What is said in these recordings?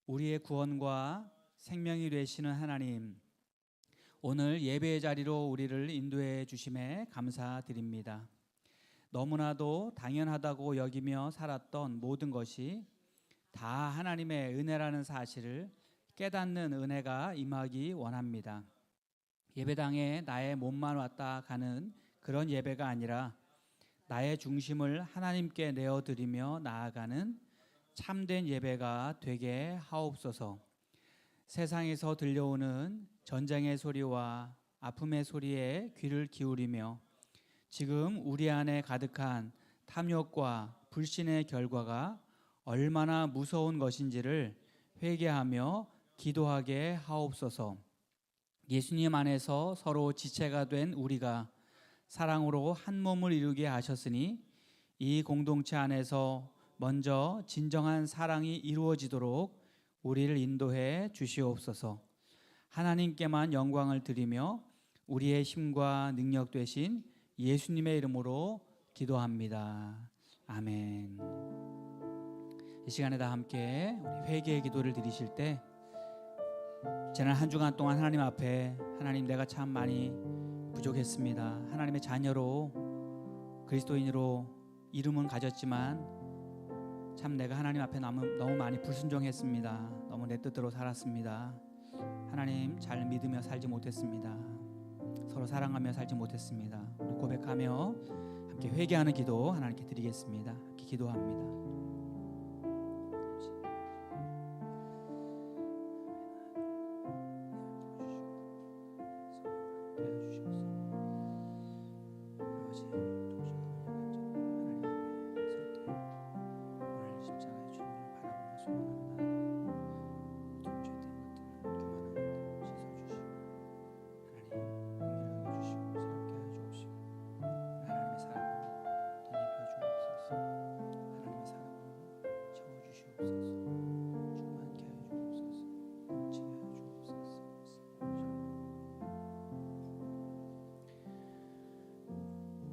우리의 구원과 생명이 되시는 하나님, 오늘 예배의 자리로 우리를 인도해 주심에 감사드립니다. 너무나도 당연하다고 여기며 살았던 모든 것이 다 하나님의 은혜라는 사실을 깨닫는 은혜가 임하기 원합니다. 예배당에 나의 몸만 왔다 가는 그런 예배가 아니라 나의 중심을 하나님께 내어드리며 나아가는 참된 예배가 되게 하옵소서. 세상에서 들려오는 전쟁의 소리와 아픔의 소리에 귀를 기울이며 지금 우리 안에 가득한 탐욕과 불신의 결과가 얼마나 무서운 것인지를 회개하며 기도하게 하옵소서. 예수님 안에서 서로 지체가 된 우리가 사랑으로 한 몸을 이루게 하셨으니 이 공동체 안에서 먼저 진정한 사랑이 이루어지도록 우리를 인도해 주시옵소서. 하나님께만 영광을 드리며 우리의 힘과 능력 되신 예수님의 이름으로 기도합니다. 아멘. 이 시간에 다 함께 우리 회개의 기도를 드리실 때 지난 한 주간 동안 하나님 앞에 하나님, 내가 참 많이 부족했습니다. 하나님의 자녀로 그리스도인으로 이름은 가졌지만 참 내가 하나님 앞에 너무 많이 불순종했습니다. 너무 내 뜻대로 살았습니다. 하나님, 잘 믿으며 살지 못했습니다. 서로 사랑하며 살지 못했습니다. 고백하며 함께 회개하는 기도 하나님께 드리겠습니다. 함께 기도합니다.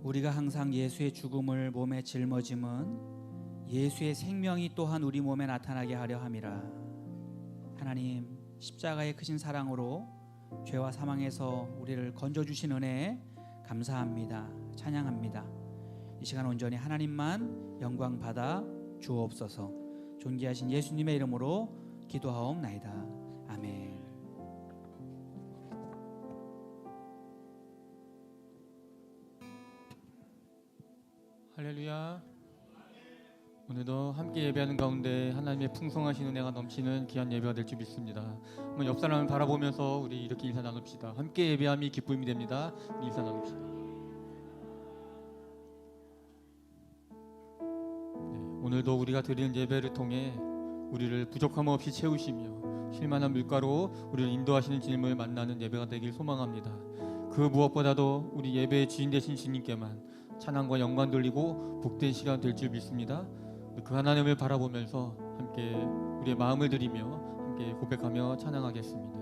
우리가 항상 예수의 죽음을 몸에 짊어짐은 예수의 생명이 또한 우리 몸에 나타나게 하려 함이라. 하나님, 십자가의 크신 사랑으로 죄와 사망에서 우리를 건져주신 은혜에 감사합니다. 찬양합니다. 이 시간 온전히 하나님만 영광 받아 주옵소서. 존귀하신 예수님의 이름으로 기도하옵나이다. 아멘. 할렐루야. 오늘도 함께 예배하는 가운데 하나님의 풍성하신 은혜가 넘치는 귀한 예배가 될 줄 믿습니다. 한번 옆 사람을 바라보면서 우리 이렇게 인사 나눕시다. 함께 예배함이 기쁨이 됩니다. 우리 인사 나눕시다. 오늘도 우리가 드리는 예배를 통해 우리를 부족함 없이 채우시며 쉴만한 물가로 우리를 인도하시는 주님을 만나는 예배가 되길 소망합니다. 그 무엇보다도 우리 예배의 주인 되신 주님께만 찬양과 영광 돌리고 복된 시간 될 줄 믿습니다. 그 하나님을 바라보면서 함께 우리의 마음을 드리며 함께 고백하며 찬양하겠습니다.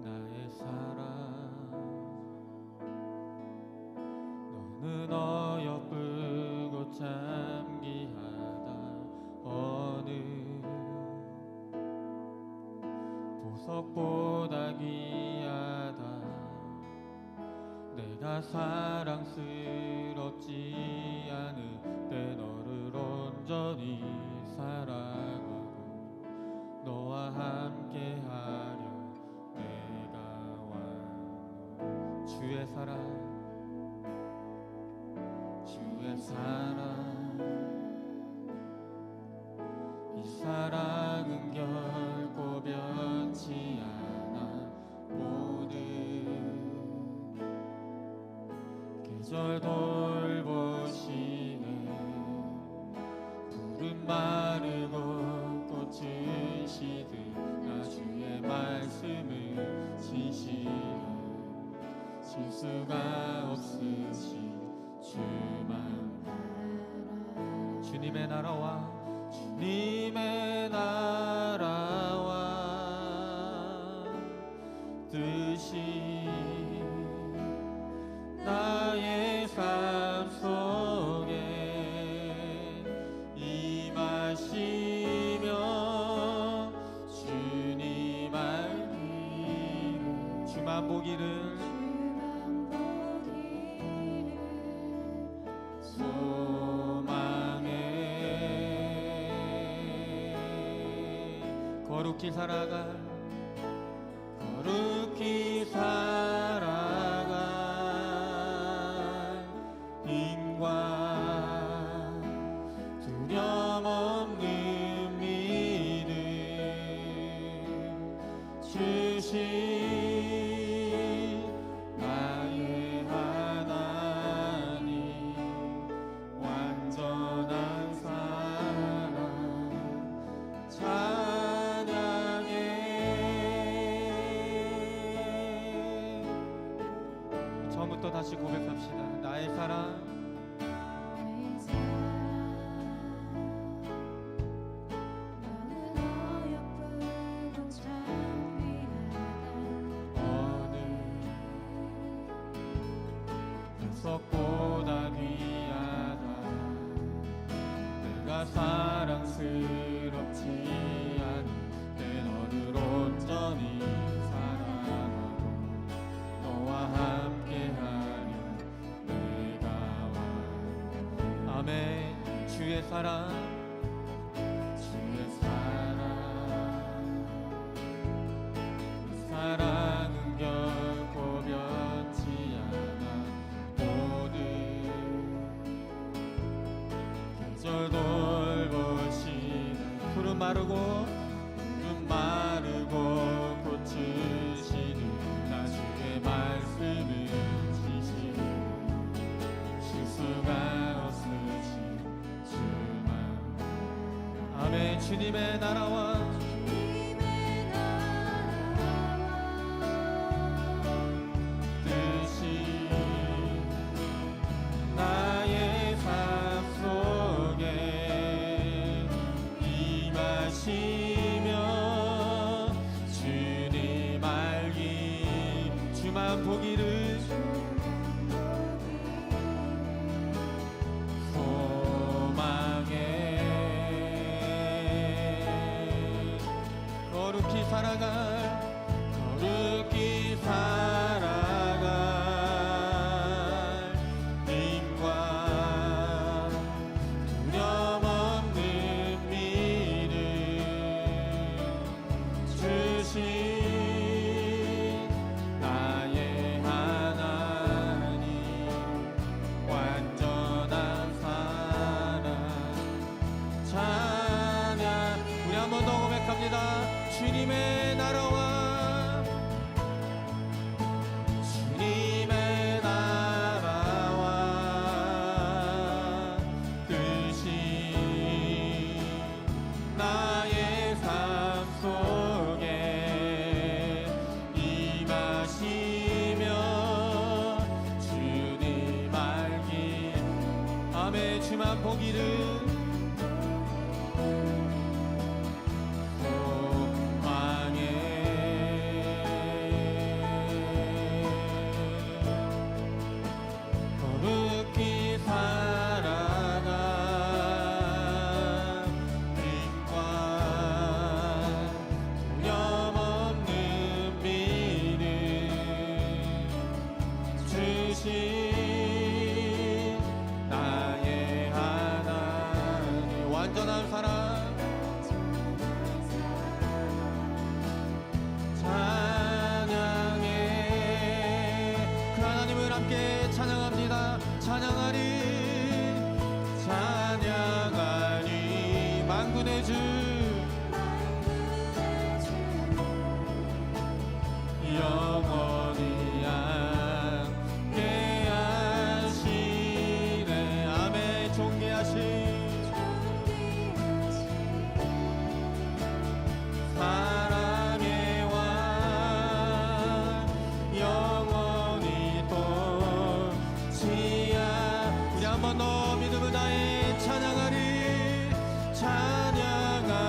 나의 사랑, 너는 어여쁘고 참 귀하다. 어느 보석보다 귀하다. 내가 사랑스럽지 않을 때 너를 온전히 사랑하고 너와 함께하려 내가 왔노. 주의 사랑, 주의 사랑, 이 사랑은 결코 변치 않아. 모든 계절 돌보시네. 푸른 마르고 꽃은 시든 나 주의 말씀을 지시네. 실수가 없으신 주만 바라. 주님의 나라와 주님의 보기를 소망해. 거룩히 살아갈 인과 두려움 없는 믿음 주신 나의 하나님 완전한 사랑 찬양해. 처음부터 다시 고백합시다. 나의 사랑 보다 귀하다. 내가 사랑스럽지 않은 내 너를 온전히 사랑하고 너와 함께하려 내가 와. 아멘. 주의 사랑 주의 사랑 이 사랑은 결코 변치 않아. 돌보시는 푸른 마르고 고치시는 나 주의 말씀을 지시는 실수가 없으신 주만. 아멘. 주님의 나라와 뜻이 나의 삶 속에 임하시며 주님 알기 주만 보기를 소망해. 거룩히 살아갈 힘과 두려움 없는 믿음 주신 나의 하나님 완전한 사랑 찬양. 우리 한 번 더 고백합니다. 주님의 나라와 뜻이 나의 삶 속에 임하시며 주님 알기. 아멘. 주만 보기를 나의 하나님 완전한 사랑 찬양해. 그 하나님을 함께 찬양합니다. 찬양하리 만군의 주 영원히 사랑의 왕 영원히 돕지야. 우리 한 번 더 믿음을 다해 찬양하리 찬양하리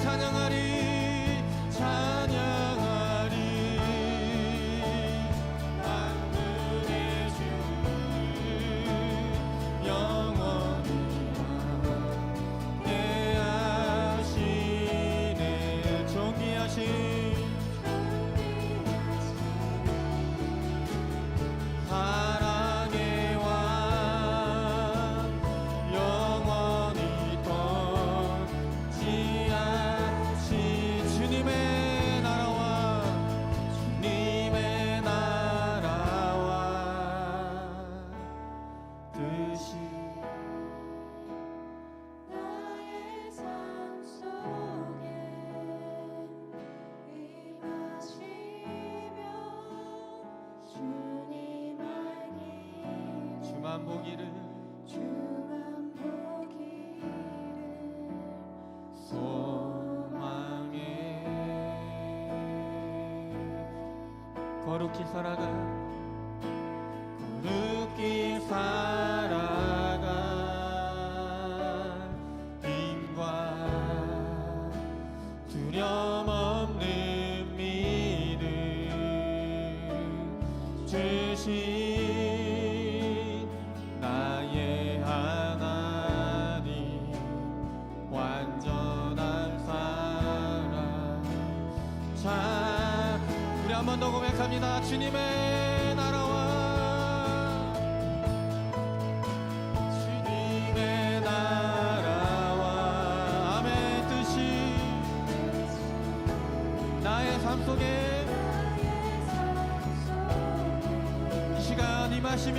찬양하리 찬양하리 만군의 주 영원히 함께하시네 존귀하신 사랑의 왕 영원히 통치하신 주님의 나라와 주님의 나라와 뜻이 나의 삶 속에 임하시며 주님 알기를 주만 보기를 주만 보기를 소망해 거룩히 살아가 거룩히 살아가 힘과 두려움 없는 믿음 주신 나의 하나님 완전한 사랑 자 우리 한 번 더 고백합니다 주님의 나라와 주님의 나라와 아멘 뜻이 나의 삶 속에 나의 삶 이 시간 임하시며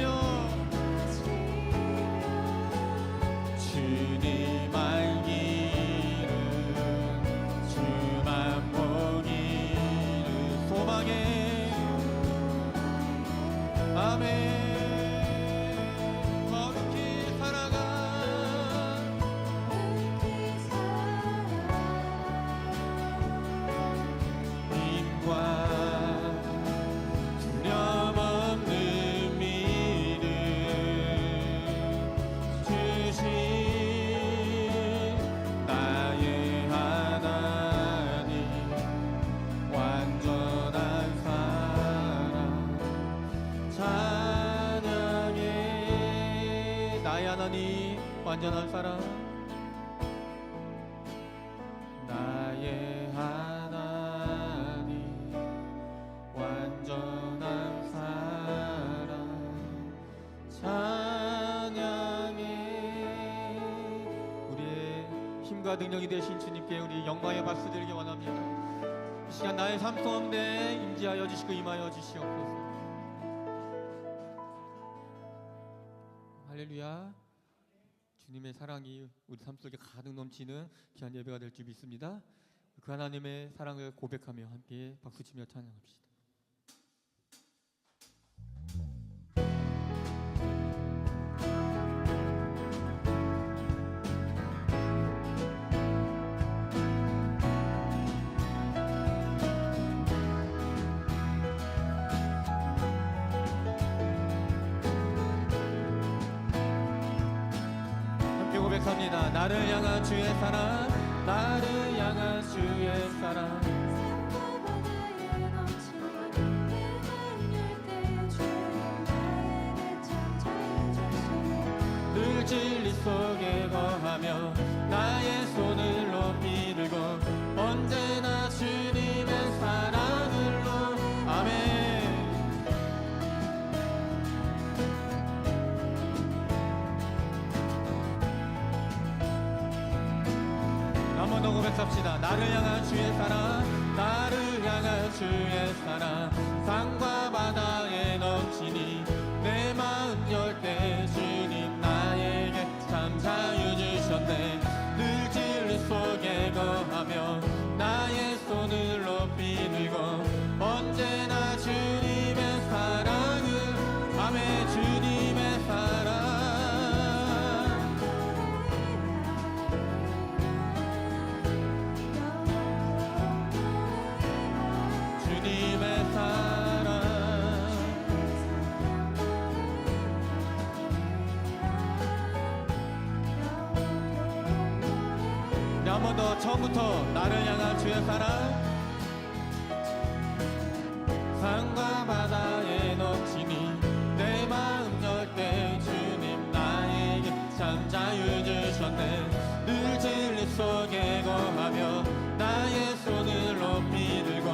주님 알기를 주만 보기를 소망해 아멘 거룩히 살아가 힘과 두려움 없는 믿음 주신 나의 하나님 완전한 사랑 찬양해 나의 하나님 완전한 사랑 나의 하나님 완전한 사랑 찬양해 우리의 힘과 능력이 되신 주님께 우리 영광의 박수 드리기 원합니다. 이 시간 나의 삶 가운데 임재하여 주시고 임하여 주시옵소서. 할렐루야. 주님의 사랑이 우리 삶 속에 가득 넘치는 귀한 예배가 될 줄 믿습니다. 그 하나님의 사랑을 고백하며 함께 박수치며 찬양합시다. 함께 고백합니다. 나를 향한 주의 사랑 나를 향한 주의 사랑 바다에 넘치는 내맘 열대 주님 나에게 참 잘해줬소 늘 진리 속에 거하며 나의 손을 높이 들고 언제나 주님의 사랑을로 아멘 한 번 더 고백합시다. 나를 향한 주의 사랑 나를 향한 주의 사랑 산과 바다에 넘치니 내 마음 열 때 주님 나에게 참 자유 주셨네 늘 진리 속에 거하며 나의 손을 높이 들고 언제나 주님의 사랑을 아멘 주님의 사랑 주님의 사랑 번 더 처음부터 나를 향한 주의 사랑. 산과 바다에 넘치니 내 마음 열 때 주님 나에게 참 자유 주셨네. 늘 진리 속에 거하며 나의 손을 높이 들고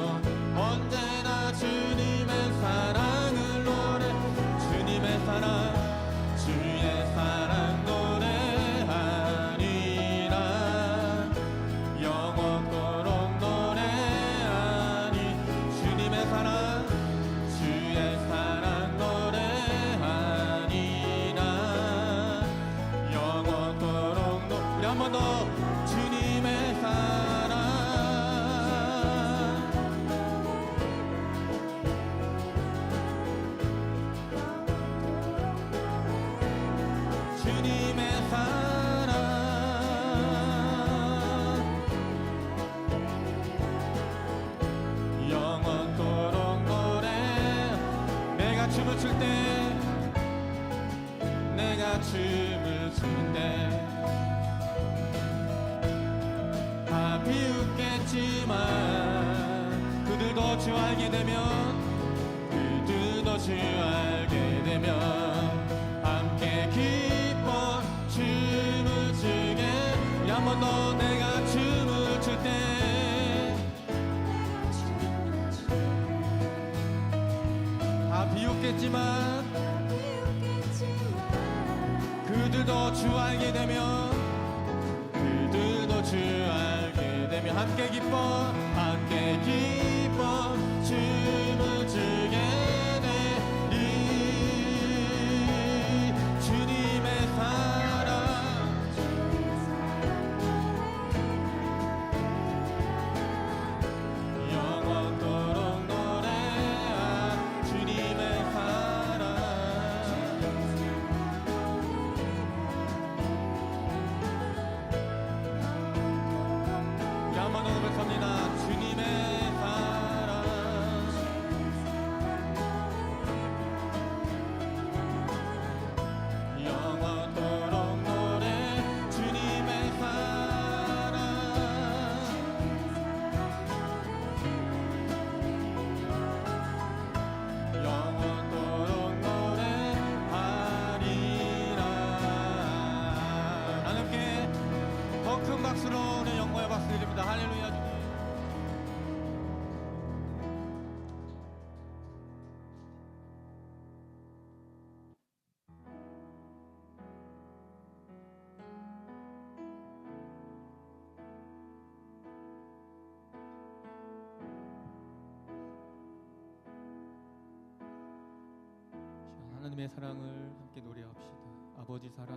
언제나 주님의 사랑을 노래. 주님의 사랑 주의 사랑 노래하리라. 영원토록 노래하리. 주님의 사랑 주의 사랑 노래하리라. 영원토록 우리 한 번 더. 주님의 사랑 주님의 사랑 영원토록 노래. 내가 춤을 출 때 내가 춤을 출 때 다 비웃겠지만 그들도 주 알게 되면 그들도 주 알게 되면 함께 기뻐 춤을 추게. 한 번 더. 내가 춤을 출 때 다 비웃겠지만 그들도 주 알게 되면 그들도 주 알게 되면 함께 기뻐 함께 기뻐 춤을 추게 되리. 주님의 사랑 영원토록 노래한 주님의 사랑. 한번 더 고백합니다. 주님의 사랑 영원토록 노래. 주님의 사랑 영원토록 노래하리라. 하나님께 더 큰 박수로 오늘 영광의 박수 드립니다. 할렐루야. 주님. 하나님의 사랑을 함께 노래합시다. 아버지 사랑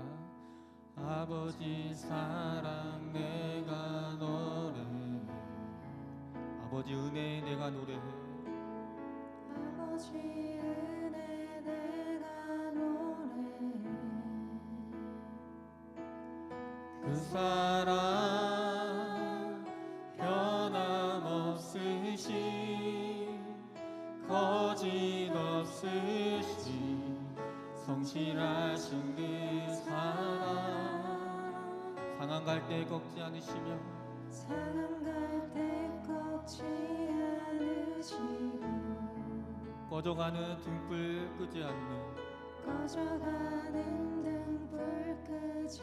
아버지 사랑 내가 노래해. 아버지 은혜 내가 노래해. 아버지 은혜 내가 노래해. 그 사랑 변함없으신 거짓 없으신 성실하신 그 사랑. 상한 갈 때 꺾지 않으시며 상한 갈 때 꺾지 않으시고 꺼져가는 등불 끄지 않는 꺼져가는 등불 끄지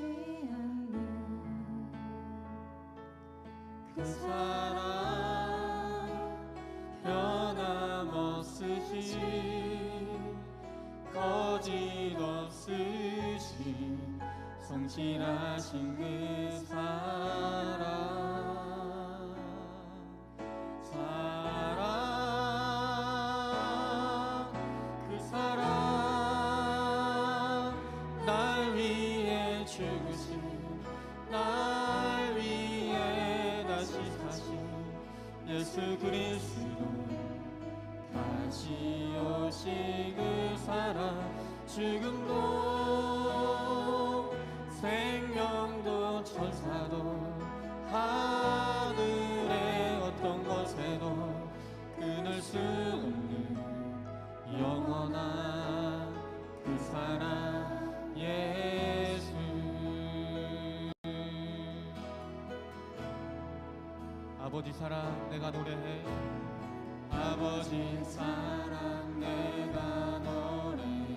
않는 그 사랑 변함없으신 거짓 없으신 성실하신 그 사랑. 그 사랑 날 위해 죽으신 날 위해 다시 사신 예수 그리스도 다시 오시 그 사랑. 죽음도 생명도 천사도 하늘의 어떤 것에도 끊을 수 없는 영원한 그 사랑 예수. 아버지 사랑 내가 노래해. 아버지 사랑 내가 노래해.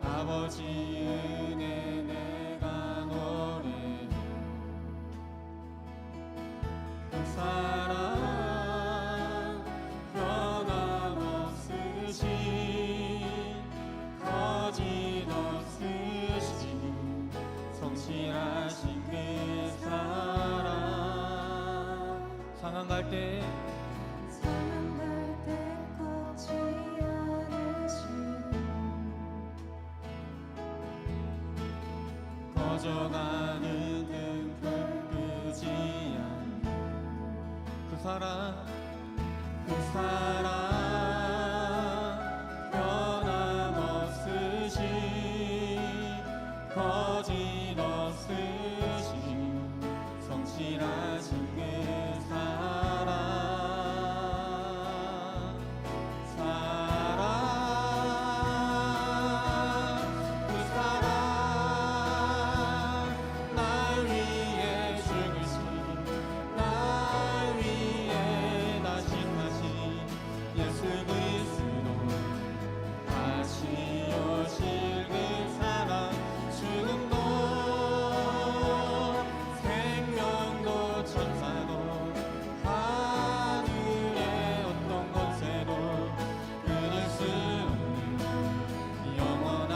아버지 은혜 내가 노래해. 그 사랑 변함없으신 거짓없으신 성실하신 그 사랑. 상한 갈 때 상한 갈 때 꺾지 않으시고 꺼져가는 등불 끄지 않는 그 사랑. 그 사랑 변함없으신 거짓없으신 성실하신 그 사랑. 사랑 그 사랑 날 위해 죽으신 날 위해 다시 예수 그리스도 다시 오실 그 사랑. 죽음도 생명도 천사도 하늘의 어떤 권세도 끊을 수 없는 영원한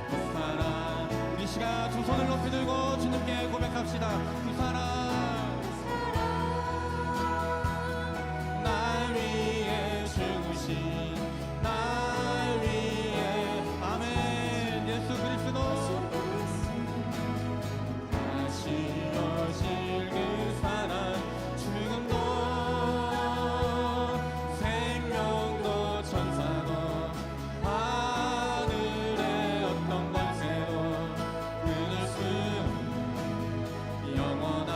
그 사랑. 우리 시간 두 손을 높이 들고 주님께 고백합시다. 그 사랑 날 위해 죽으신 날 위해 아멘. 예수 그리스도 다시 오실 그 사랑. 죽음도 생명도 천사도 하늘의 어떤 권세도 끊을 수 없는 영원한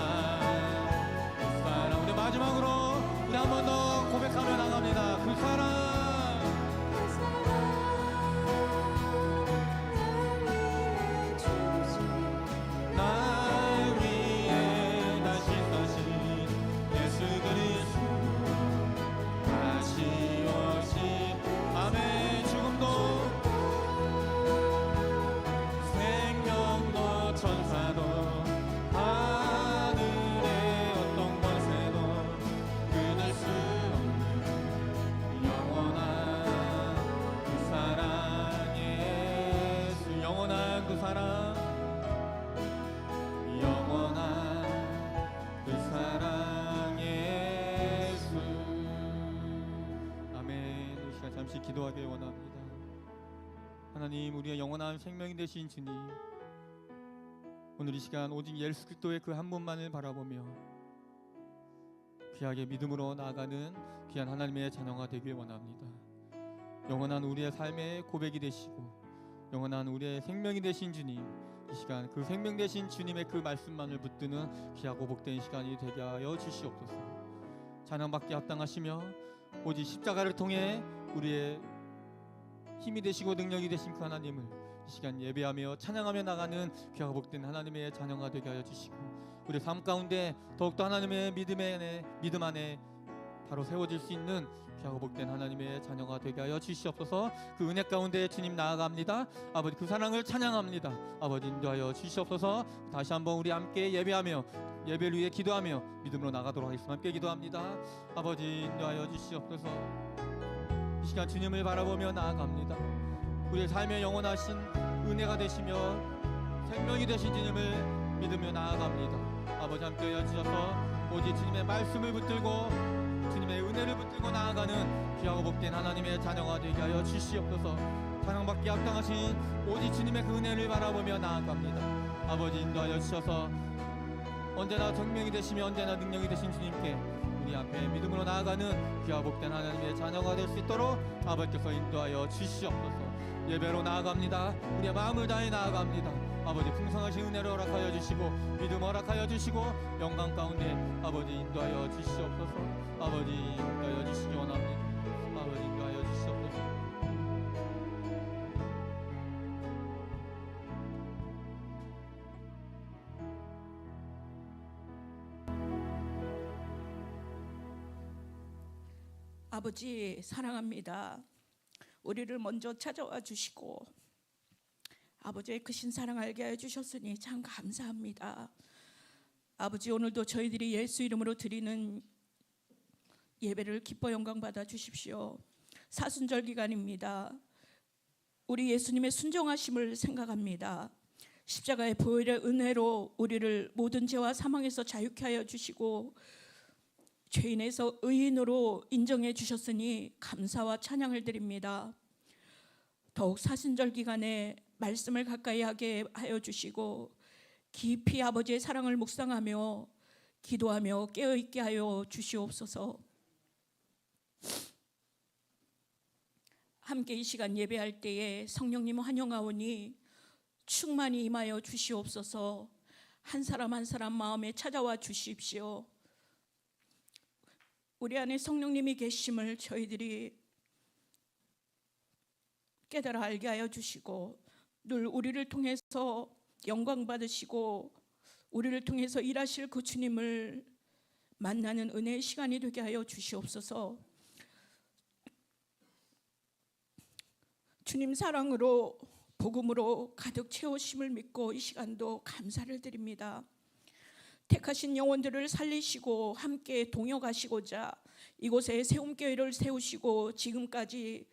그 사랑. 우리 마지막으로 우리 한 번 더 고백하며 나갑니다. 그 사랑 그 사랑 날 위해 주신 날 위해 다시 사신 예수 그리스도 다시 오신 아멘. 죽음도 생명도 천사도 하늘의 어떤 권세도 끊을 수 없는 영원한 그 사랑. 예수 영원한 그 사랑. 영원한 그 사랑. 예수 아멘. 이 시간 잠시 기도하길 원합니다. 하나님, 우리의 영원한 생명이 되신 주님, 오늘 이 시간 오직 예수 그리스도의 그 한 분만을 바라보며 귀하게 믿음으로 나아가는 귀한 하나님의 자녀가 되길 원합니다. 영원한 우리의 삶의 고백이 되시고 영원한 우리의 생명이 되신 주님, 이 시간 그 생명 되신 주님의 그 말씀만을 붙드는 귀하고 복된 시간이 되게 하여 주시옵소서. 찬양받기 합당하시며 오직 십자가를 통해 우리의 힘이 되시고 능력이 되신 그 하나님을 이 시간 예배하며 찬양하며 나가는 귀하고 복된 하나님의 자녀가 되게 하여 주시고, 우리 삶 가운데 더욱더 하나님의 믿음 안에 바로 세워질 수 있는 귀하고 복된 하나님의 자녀가 되게 하여 주시옵소서. 그 은혜 가운데 주님 나아갑니다. 아버지, 그 사랑을 찬양합니다. 아버지, 인도하여 주시옵소서. 다시 한번 우리 함께 예배하며 예배를 위해 기도하며 믿음으로 나가도록 하겠습니다. 함께 기도합니다. 아버지, 인도하여 주시옵소서. 이 시간 주님을 바라보며 나아갑니다. 우리의 삶에 영원하신 은혜가 되시며 생명이 되신 주님을 믿으며 나아갑니다. 아버지, 함께 하여 주셔서 오직 주님의 말씀을 붙들고 주님의 은혜를 붙들고 나아가는 귀하고 복된 하나님의 자녀가 되게 하여 주시옵소서. 찬양받기 합당하신 오직 주님의 그 은혜를 바라보며 나아갑니다. 아버지, 인도하여 주셔서 언제나 정명이 되시며 언제나 능력이 되신 주님께 우리 앞에 믿음으로 나아가는 귀하고 복된 하나님의 자녀가 될 수 있도록 아버지께서 인도하여 주시옵소서. 예배로 나아갑니다. 우리의 마음을 다해 나아갑니다. 아버지, 풍성하신 은혜를 허락하여 주시고 믿음 허락하여 주시고 영광 가운데 아버지 인도하여 주시옵소서. 아버지, 인도하여 주시기 원합니다. 아버지, 인도하여 주시옵소서. 아버지 사랑합니다. 우리를 먼저 찾아와 주시고 아버지의 크신 사랑 알게 해 주셨으니 참 감사합니다. 아버지, 오늘도 저희들이 예수 이름으로 드리는 예배를 기뻐 영광 받아 주십시오. 사순절 기간입니다. 우리 예수님의 순종하심을 생각합니다. 십자가의 보혈의 은혜로 우리를 모든 죄와 사망에서 자유케 하여 주시고 죄인에서 의인으로 인정해 주셨으니 감사와 찬양을 드립니다. 더욱 사순절 기간에 말씀을 가까이 하게 하여 주시고 깊이 아버지의 사랑을 묵상하며 기도하며 깨어있게 하여 주시옵소서. 함께 이 시간 예배할 때에 성령님 환영하오니 충만히 임하여 주시옵소서. 한 사람 한 사람 마음에 찾아와 주십시오. 우리 안에 성령님이 계심을 저희들이 깨달아 알게 하여 주시고 늘 우리를 통해서 영광 받으시고 우리를 통해서 일하실 그 주님을 만나는 은혜의 시간이 되게 하여 주시옵소서. 주님 사랑으로 복음으로 가득 채우심을 믿고 이 시간도 감사를 드립니다. 택하신 영혼들을 살리시고 함께 동역하시고자 이곳에 세움교회를 세우시고 지금까지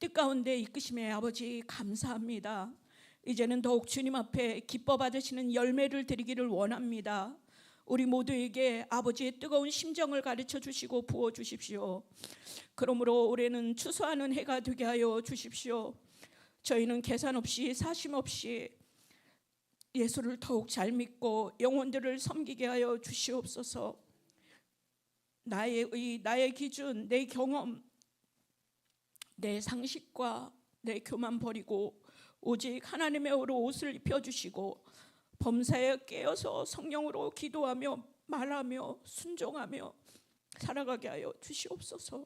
뜻가운데 이끄심에 아버지 감사합니다. 이제는 더욱 주님 앞에 기뻐 받으시는 열매를 드리기를 원합니다. 우리 모두에게 아버지의 뜨거운 심정을 가르쳐 주시고 부어 주십시오. 그러므로 올해는 추수하는 해가 되게 하여 주십시오. 저희는 계산 없이 사심 없이 예수를 더욱 잘 믿고 영혼들을 섬기게 하여 주시옵소서. 나의 의, 나의 기준, 내 경험, 내 상식과 내 교만 버리고 오직 하나님의 의로 옷을 입혀주시고 범사에 깨어서 성령으로 기도하며 말하며 순종하며 살아가게 하여 주시옵소서.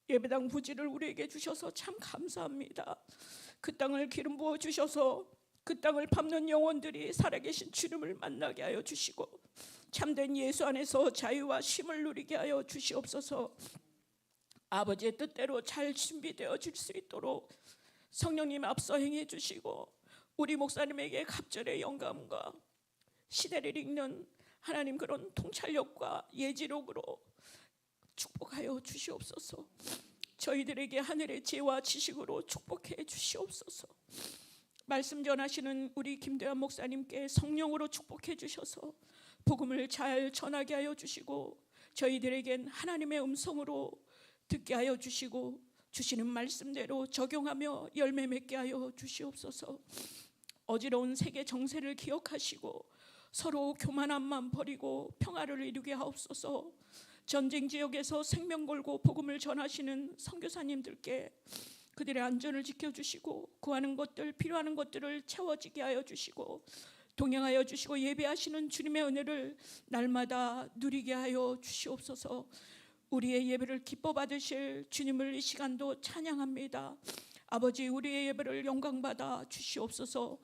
예배당 부지를 우리에게 주셔서 참 감사합니다. 그 땅을 기름 부어 주셔서 그 땅을 밟는 영혼들이 살아계신 주님을 만나게 하여 주시고 참된 예수 안에서 자유와 쉼을 누리게 하여 주시옵소서. 아버지의 뜻대로 잘 준비되어질 수 있도록 성령님 앞서 행해 주시고 우리 목사님에게 갑절의 영감과 시대를 읽는 하나님 그런 통찰력과 예지력으로 축복하여 주시옵소서. 저희들에게 하늘의 지혜와 지식으로 축복해 주시옵소서. 말씀 전하시는 우리 김대환 목사님께 성령으로 축복해 주셔서 복음을 잘 전하게 하여 주시고 저희들에겐 하나님의 음성으로 듣게 하여 주시고 주시는 말씀대로 적용하며 열매 맺게 하여 주시옵소서. 어지러운 세계 정세를 기억하시고 서로 교만함만 버리고 평화를 이루게 하옵소서. 전쟁 지역에서 생명 걸고 복음을 전하시는 선교사님들께 그들의 안전을 지켜주시고 구하는 것들 필요한 것들을 채워지게 하여 주시고 동행하여 주시고 예배하시는 주님의 은혜를 날마다 누리게 하여 주시옵소서. 우리의 예배를 기뻐 받으실 주님을 이 시간도 찬양합니다. 아버지, 우리의 예배를 영광받아 주시옵소서.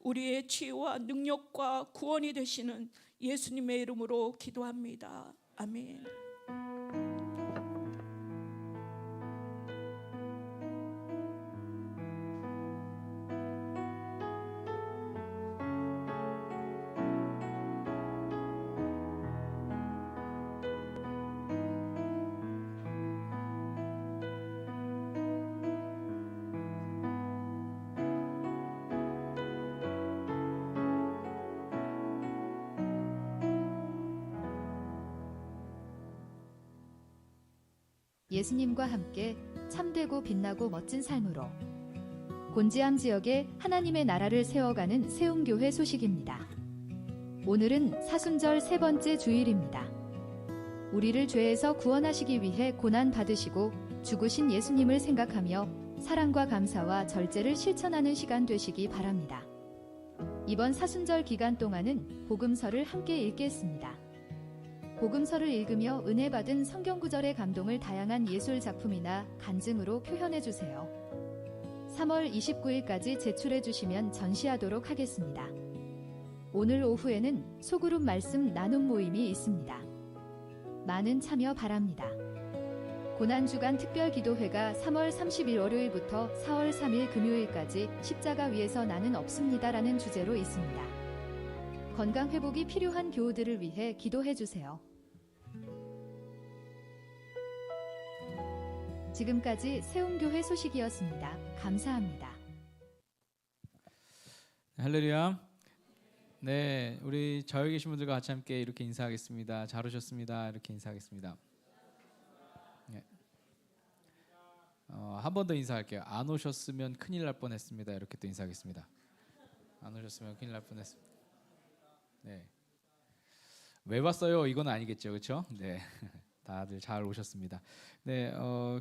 우리의 치유와 능력과 구원이 되시는 예수님의 이름으로 기도합니다. 아멘. 예수님과 함께 참되고 빛나고 멋진 삶으로 곤지암 지역에 하나님의 나라를 세워가는 세움교회 소식입니다. 오늘은 사순절 세 번째 주일입니다. 우리를 죄에서 구원하시기 위해 고난 받으시고 죽으신 예수님을 생각하며 사랑과 감사와 절제를 실천하는 시간 되시기 바랍니다. 이번 사순절 기간 동안은 복음서를 함께 읽겠습니다. 복음서를 읽으며 은혜 받은 성경 구절의 감동을 다양한 예술 작품이나 간증으로 표현해 주세요. 3월 29일까지 제출해 주시면 전시하도록 하겠습니다. 오늘 오후에는 소그룹 말씀 나눔 모임이 있습니다. 많은 참여 바랍니다. 고난주간 특별기도회가 3월 30일 월요일부터 4월 3일 금요일까지 십자가 위에서 나는 없습니다라는 주제로 있습니다. 건강 회복이 필요한 교우들을 위해 기도해 주세요. 지금까지 세움교회 소식이었습니다. 감사합니다. 할렐루야. 네, 우리 저기 계신 분들과 같이 함께 이렇게 인사하겠습니다. 잘 오셨습니다. 이렇게 인사하겠습니다. 네. 한 번 더 인사할게요. 안 오셨으면 큰일 날 뻔했습니다. 이렇게 또 인사하겠습니다. 안 오셨으면 큰일 날 뻔했습니다. 네. 왜 왔어요? 이건 아니겠죠, 그렇죠? 네, 다들 잘 오셨습니다. 네,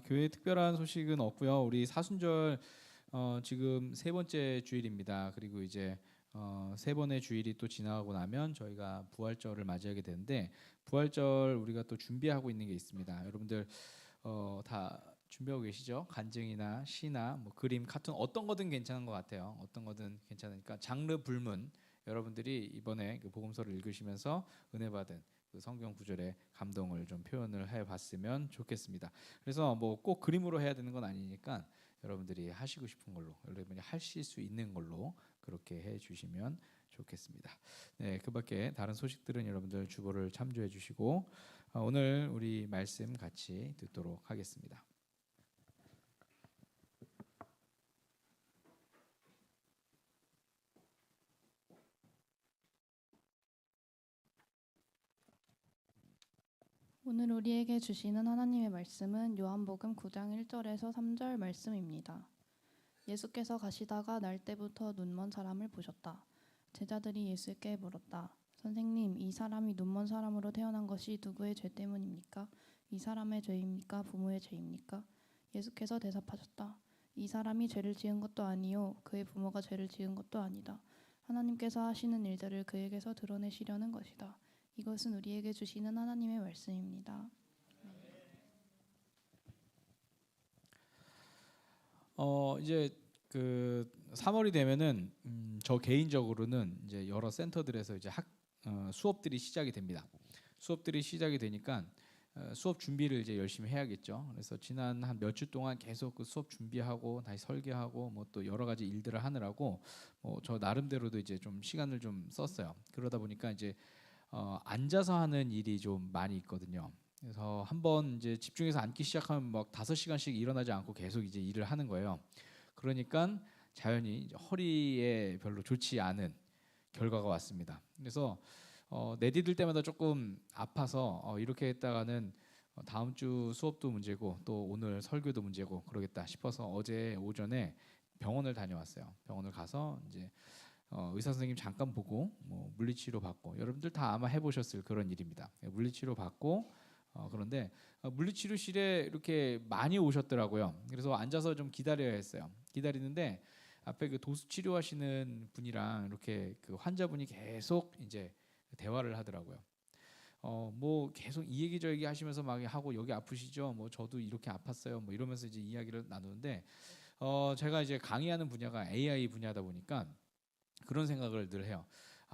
교회 특별한 소식은 없고요. 우리 사순절 지금 세 번째 주일입니다. 그리고 이제 세 번의 주일이 또 지나가고 나면 저희가 부활절을 맞이하게 되는데 부활절 우리가 또 준비하고 있는 게 있습니다. 여러분들 다 준비하고 계시죠? 간증이나 시나 뭐 그림, 카툰 어떤 거든 괜찮은 것 같아요. 어떤 거든 괜찮으니까 장르 불문 여러분들이 이번에 그 복음서를 읽으시면서 은혜 받은 그 성경 구절의 감동을 좀 표현을 해봤으면 좋겠습니다. 그래서 뭐 꼭 그림으로 해야 되는 건 아니니까 여러분들이 하시고 싶은 걸로, 여러분이 하실 수 있는 걸로 그렇게 해주시면 좋겠습니다. 네, 그밖에 다른 소식들은 여러분들 주보를 참조해 주시고 오늘 우리 말씀 같이 듣도록 하겠습니다. 오늘 우리에게 주시는 하나님의 말씀은 요한복음 9장 1절에서 3절 말씀입니다. 예수께서 가시다가 날 때부터 눈먼 사람을 보셨다. 제자들이 예수께 물었다. 선생님, 이 사람이 눈먼 사람으로 태어난 것이 누구의 죄 때문입니까? 이 사람의 죄입니까? 부모의 죄입니까? 예수께서 대답하셨다. 이 사람이 죄를 지은 것도 아니요 그의 부모가 죄를 지은 것도 아니다. 하나님께서 하시는 일들을 그에게서 드러내시려는 것이다. 이것은 우리에게 주시는 하나님의 말씀입니다. 이제 그 3월이 되면은 저 개인적으로는 이제 여러 센터들에서 이제 수업들이 시작이 됩니다. 수업들이 시작이 되니까 수업 준비를 이제 열심히 해야겠죠. 그래서 지난 한 몇 주 동안 계속 그 수업 준비하고 다시 설계하고 뭐 또 여러 가지 일들을 하느라고 저 나름대로도 이제 좀 시간을 좀 썼어요. 그러다 보니까 이제 앉아서 하는 일이 좀 많이 있거든요. 그래서 한번 이제 집중해서 앉기 시작하면 막 5시간씩 일어나지 않고 계속 이제 일을 하는 거예요. 그러니까 자연히 이제 허리에 별로 좋지 않은 결과가 왔습니다. 그래서 내디딜 때마다 조금 아파서 이렇게 했다가는 다음 주 수업도 문제고 또 오늘 설교도 문제고 그러겠다 싶어서 어제 오전에 병원을 다녀왔어요. 병원을 가서 이제 의사 선생님 잠깐 보고 뭐 물리치료 받고 여러분들 다 아마 해보셨을 그런 일입니다. 물리치료 받고 그런데 물리치료실에 이렇게 많이 오셨더라고요. 그래서 앉아서 좀 기다려야 했어요. 기다리는데 앞에 그 도수 치료하시는 분이랑 이렇게 그 환자분이 계속 이제 대화를 하더라고요. 뭐 계속 이 얘기 저 얘기 하시면서 막 하고 여기 아프시죠? 뭐 저도 이렇게 아팠어요. 뭐 이러면서 이제 이야기를 나누는데 제가 이제 강의하는 분야가 AI 분야다 보니까 그런 생각을 늘 해요.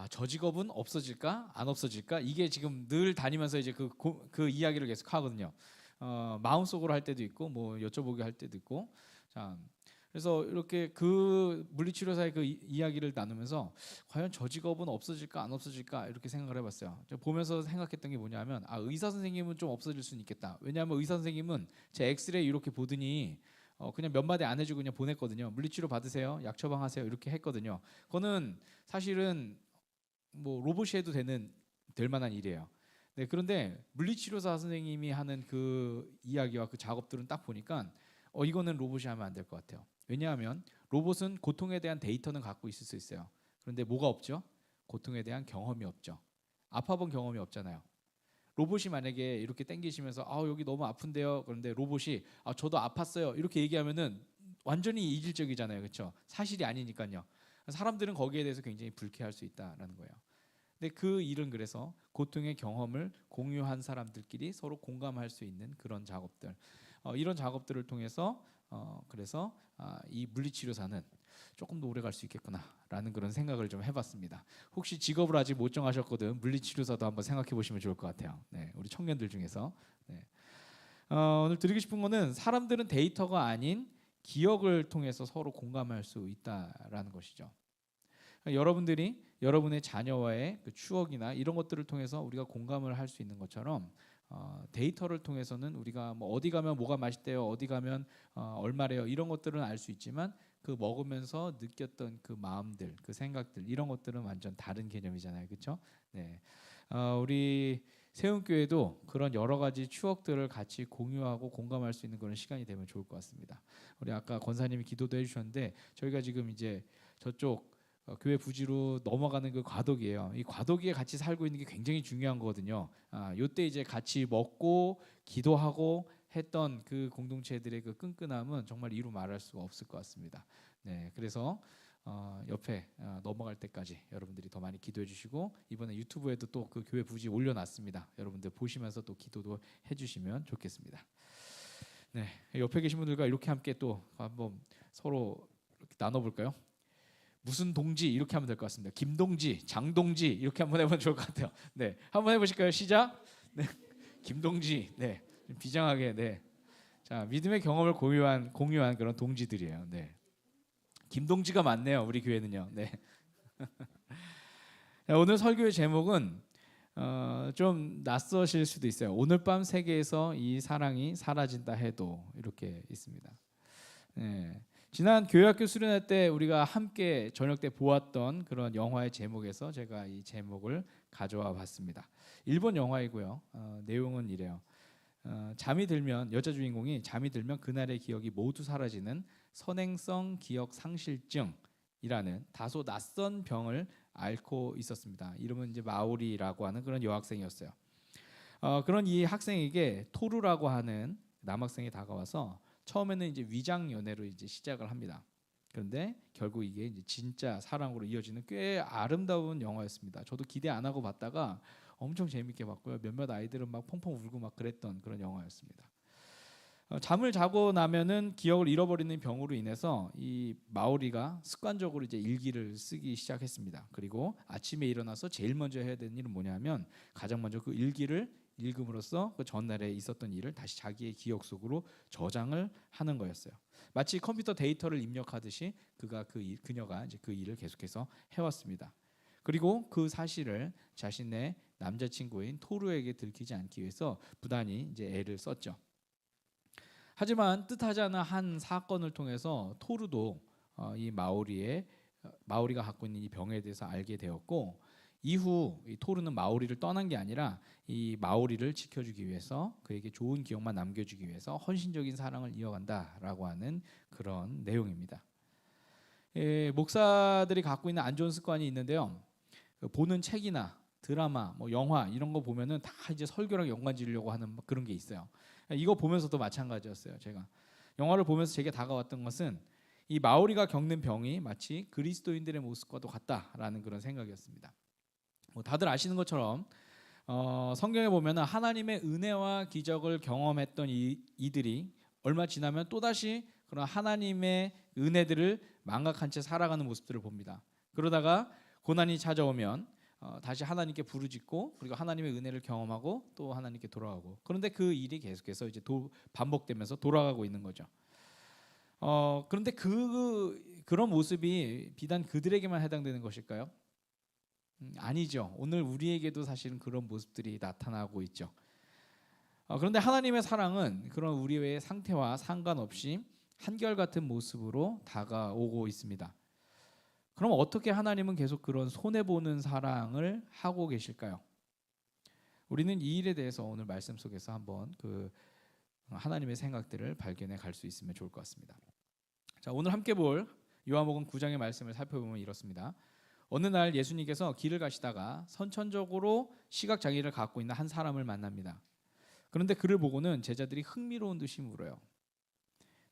저 직업은 없어질까 안 없어질까 이게 지금 늘 다니면서 이제 그 이야기를 계속 하거든요. 마음속으로 할 때도 있고 뭐 여쭤보게 할 때도 있고. 자, 그래서 이렇게 그 물리치료사의 그 이야기를 나누면서 과연 저 직업은 없어질까 안 없어질까 이렇게 생각을 해봤어요. 제가 보면서 생각했던 게 뭐냐면 의사 선생님은 좀 없어질 수는 있겠다. 왜냐하면 의사 선생님은 제 엑스레이 이렇게 보더니 그냥 몇 마디 안 해주고 그냥 보냈거든요. 물리치료 받으세요, 약 처방하세요 이렇게 했거든요. 그거는 사실은 뭐 로봇이 해도 될 만한 일이에요. 네, 그런데 물리치료사 선생님이 하는 그 이야기와 그 작업들은 딱 보니까 이거는 로봇이 하면 안 될 것 같아요. 왜냐하면 로봇은 고통에 대한 데이터는 갖고 있을 수 있어요. 그런데 뭐가 없죠? 고통에 대한 경험이 없죠. 아파본 경험이 없잖아요. 로봇이 만약에 이렇게 땡기시면서 여기 너무 아픈데요. 그런데 로봇이 저도 아팠어요. 이렇게 얘기하면은 완전히 이질적이잖아요. 그렇죠? 사실이 아니니까요. 사람들은 거기에 대해서 굉장히 불쾌할 수 있다라는 거예요. 근데 그 일은 그래서 고통의 경험을 공유한 사람들끼리 서로 공감할 수 있는 그런 작업들. 이런 작업들을 통해서 그래서 이 물리치료사는 조금 더 오래 갈 수 있겠구나라는 그런 생각을 좀 해봤습니다. 혹시 직업을 아직 못 정하셨거든 물리치료사도 한번 생각해 보시면 좋을 것 같아요. 네, 우리 청년들 중에서. 네. 오늘 드리고 싶은 거는 사람들은 데이터가 아닌 기억을 통해서 서로 공감할 수 있다라는 것이죠. 여러분들이 여러분의 자녀와의 그 추억이나 이런 것들을 통해서 우리가 공감을 할 수 있는 것처럼 데이터를 통해서는 우리가 뭐 어디 가면 뭐가 맛있대요, 어디 가면 얼마래요, 이런 것들은 알 수 있지만 그 먹으면서 느꼈던 그 마음들, 그 생각들, 이런 것들은 완전 다른 개념이잖아요, 그렇죠? 네, 우리 세운교회도 그런 여러 가지 추억들을 같이 공유하고 공감할 수 있는 그런 시간이 되면 좋을 것 같습니다. 우리 아까 권사님이 기도도 해주셨는데 저희가 지금 이제 저쪽 교회 부지로 넘어가는 그 과도기예요. 이 과도기에 같이 살고 있는 게 굉장히 중요한 거거든요. 요때 이제 같이 먹고 기도하고 했던 그 공동체들의 그 끈끈함은 정말 이루 말할 수가 없을 것 같습니다. 네, 그래서 옆에 넘어갈 때까지 여러분들이 더 많이 기도해 주시고 이번에 유튜브에도 또 그 교회 부지 올려놨습니다. 여러분들 보시면서 또 기도도 해주시면 좋겠습니다. 네, 옆에 계신 분들과 이렇게 함께 또 한번 서로 이렇게 나눠볼까요? 무슨 동지 이렇게 하면 될 것 같습니다. 김동지, 장동지 이렇게 한번 해보면 좋을 것 같아요. 네, 한번 해보실까요? 시작. 네, 김동지. 네, 좀 비장하게. 네, 자 믿음의 경험을 공유한 그런 동지들이에요. 네, 김동지가 많네요. 우리 교회는요. 네. 자, 오늘 설교의 제목은 좀 낯서실 수도 있어요. 오늘 밤 세계에서 이 사랑이 사라진다 해도 이렇게 있습니다. 네. 지난 교회학교 수련회 때 우리가 함께 저녁 때 보았던 그런 영화의 제목에서 제가 이 제목을 가져와 봤습니다. 일본 영화이고요. 내용은 이래요. 잠이 들면 여자 주인공이 잠이 들면 그날의 기억이 모두 사라지는 선행성 기억 상실증이라는 다소 낯선 병을 앓고 있었습니다. 이름은 이제 마오리라고 하는 그런 여학생이었어요. 그런 이 학생에게 토루라고 하는 남학생이 다가와서 처음에는 이제 위장 연애로 이제 시작을 합니다. 그런데 결국 이게 이제 진짜 사랑으로 이어지는 꽤 아름다운 영화였습니다. 저도 기대 안 하고 봤다가 엄청 재밌게 봤고요. 몇몇 아이들은 막 펑펑 울고 막 그랬던 그런 영화였습니다. 잠을 자고 나면은 기억을 잃어버리는 병으로 인해서 이 마오리가 습관적으로 이제 일기를 쓰기 시작했습니다. 그리고 아침에 일어나서 제일 먼저 해야 되는 일은 뭐냐면 가장 먼저 그 일기를 읽음으로써 그 전날에 있었던 일을 다시 자기의 기억 속으로 저장을 하는 거였어요. 마치 컴퓨터 데이터를 입력하듯이 그녀가 이제 그 일을 계속해서 해왔습니다. 그리고 그 사실을 자신의 남자친구인 토루에게 들키지 않기 위해서 부단히 이제 애를 썼죠. 하지만 뜻하지 않은 한 사건을 통해서 토루도 이 마오리가 갖고 있는 이 병에 대해서 알게 되었고, 이후 이 토르는 마오리를 떠난 게 아니라 이 마오리를 지켜주기 위해서 그에게 좋은 기억만 남겨주기 위해서 헌신적인 사랑을 이어간다라고 하는 그런 내용입니다. 목사들이 갖고 있는 안 좋은 습관이 있는데요. 보는 책이나 드라마, 뭐 영화 이런 거 보면은 다 이제 설교랑 연관 지으려고 하는 그런 게 있어요. 이거 보면서도 마찬가지였어요. 제가 영화를 보면서 제게 다가왔던 것은 이 마오리가 겪는 병이 마치 그리스도인들의 모습과도 같다라는 그런 생각이었습니다. 뭐 다들 아시는 것처럼 성경에 보면 하나님의 은혜와 기적을 경험했던 이들이 얼마 지나면 또다시 그런 하나님의 은혜들을 망각한 채 살아가는 모습들을 봅니다. 그러다가 고난이 찾아오면 다시 하나님께 부르짖고 그리고 하나님의 은혜를 경험하고 또 하나님께 돌아가고, 그런데 그 일이 계속해서 이제 반복되면서 돌아가고 있는 거죠. 그런데 그런 모습이 비단 그들에게만 해당되는 것일까요? 아니죠. 오늘 우리에게도 사실은 그런 모습들이 나타나고 있죠. 그런데 하나님의 사랑은 그런 우리의 상태와 상관없이 한결같은 모습으로 다가오고 있습니다. 그럼 어떻게 하나님은 계속 그런 손해보는 사랑을 하고 계실까요? 우리는 이 일에 대해서 오늘 말씀 속에서 한번 그 하나님의 생각들을 발견해 갈 수 있으면 좋을 것 같습니다. 자, 오늘 함께 볼 요한복음 9장의 말씀을 살펴보면 이렇습니다. 어느 날 예수님께서 길을 가시다가 선천적으로 시각장애를 갖고 있는 한 사람을 만납니다. 그런데 그를 보고는 제자들이 흥미로운 듯이 물어요.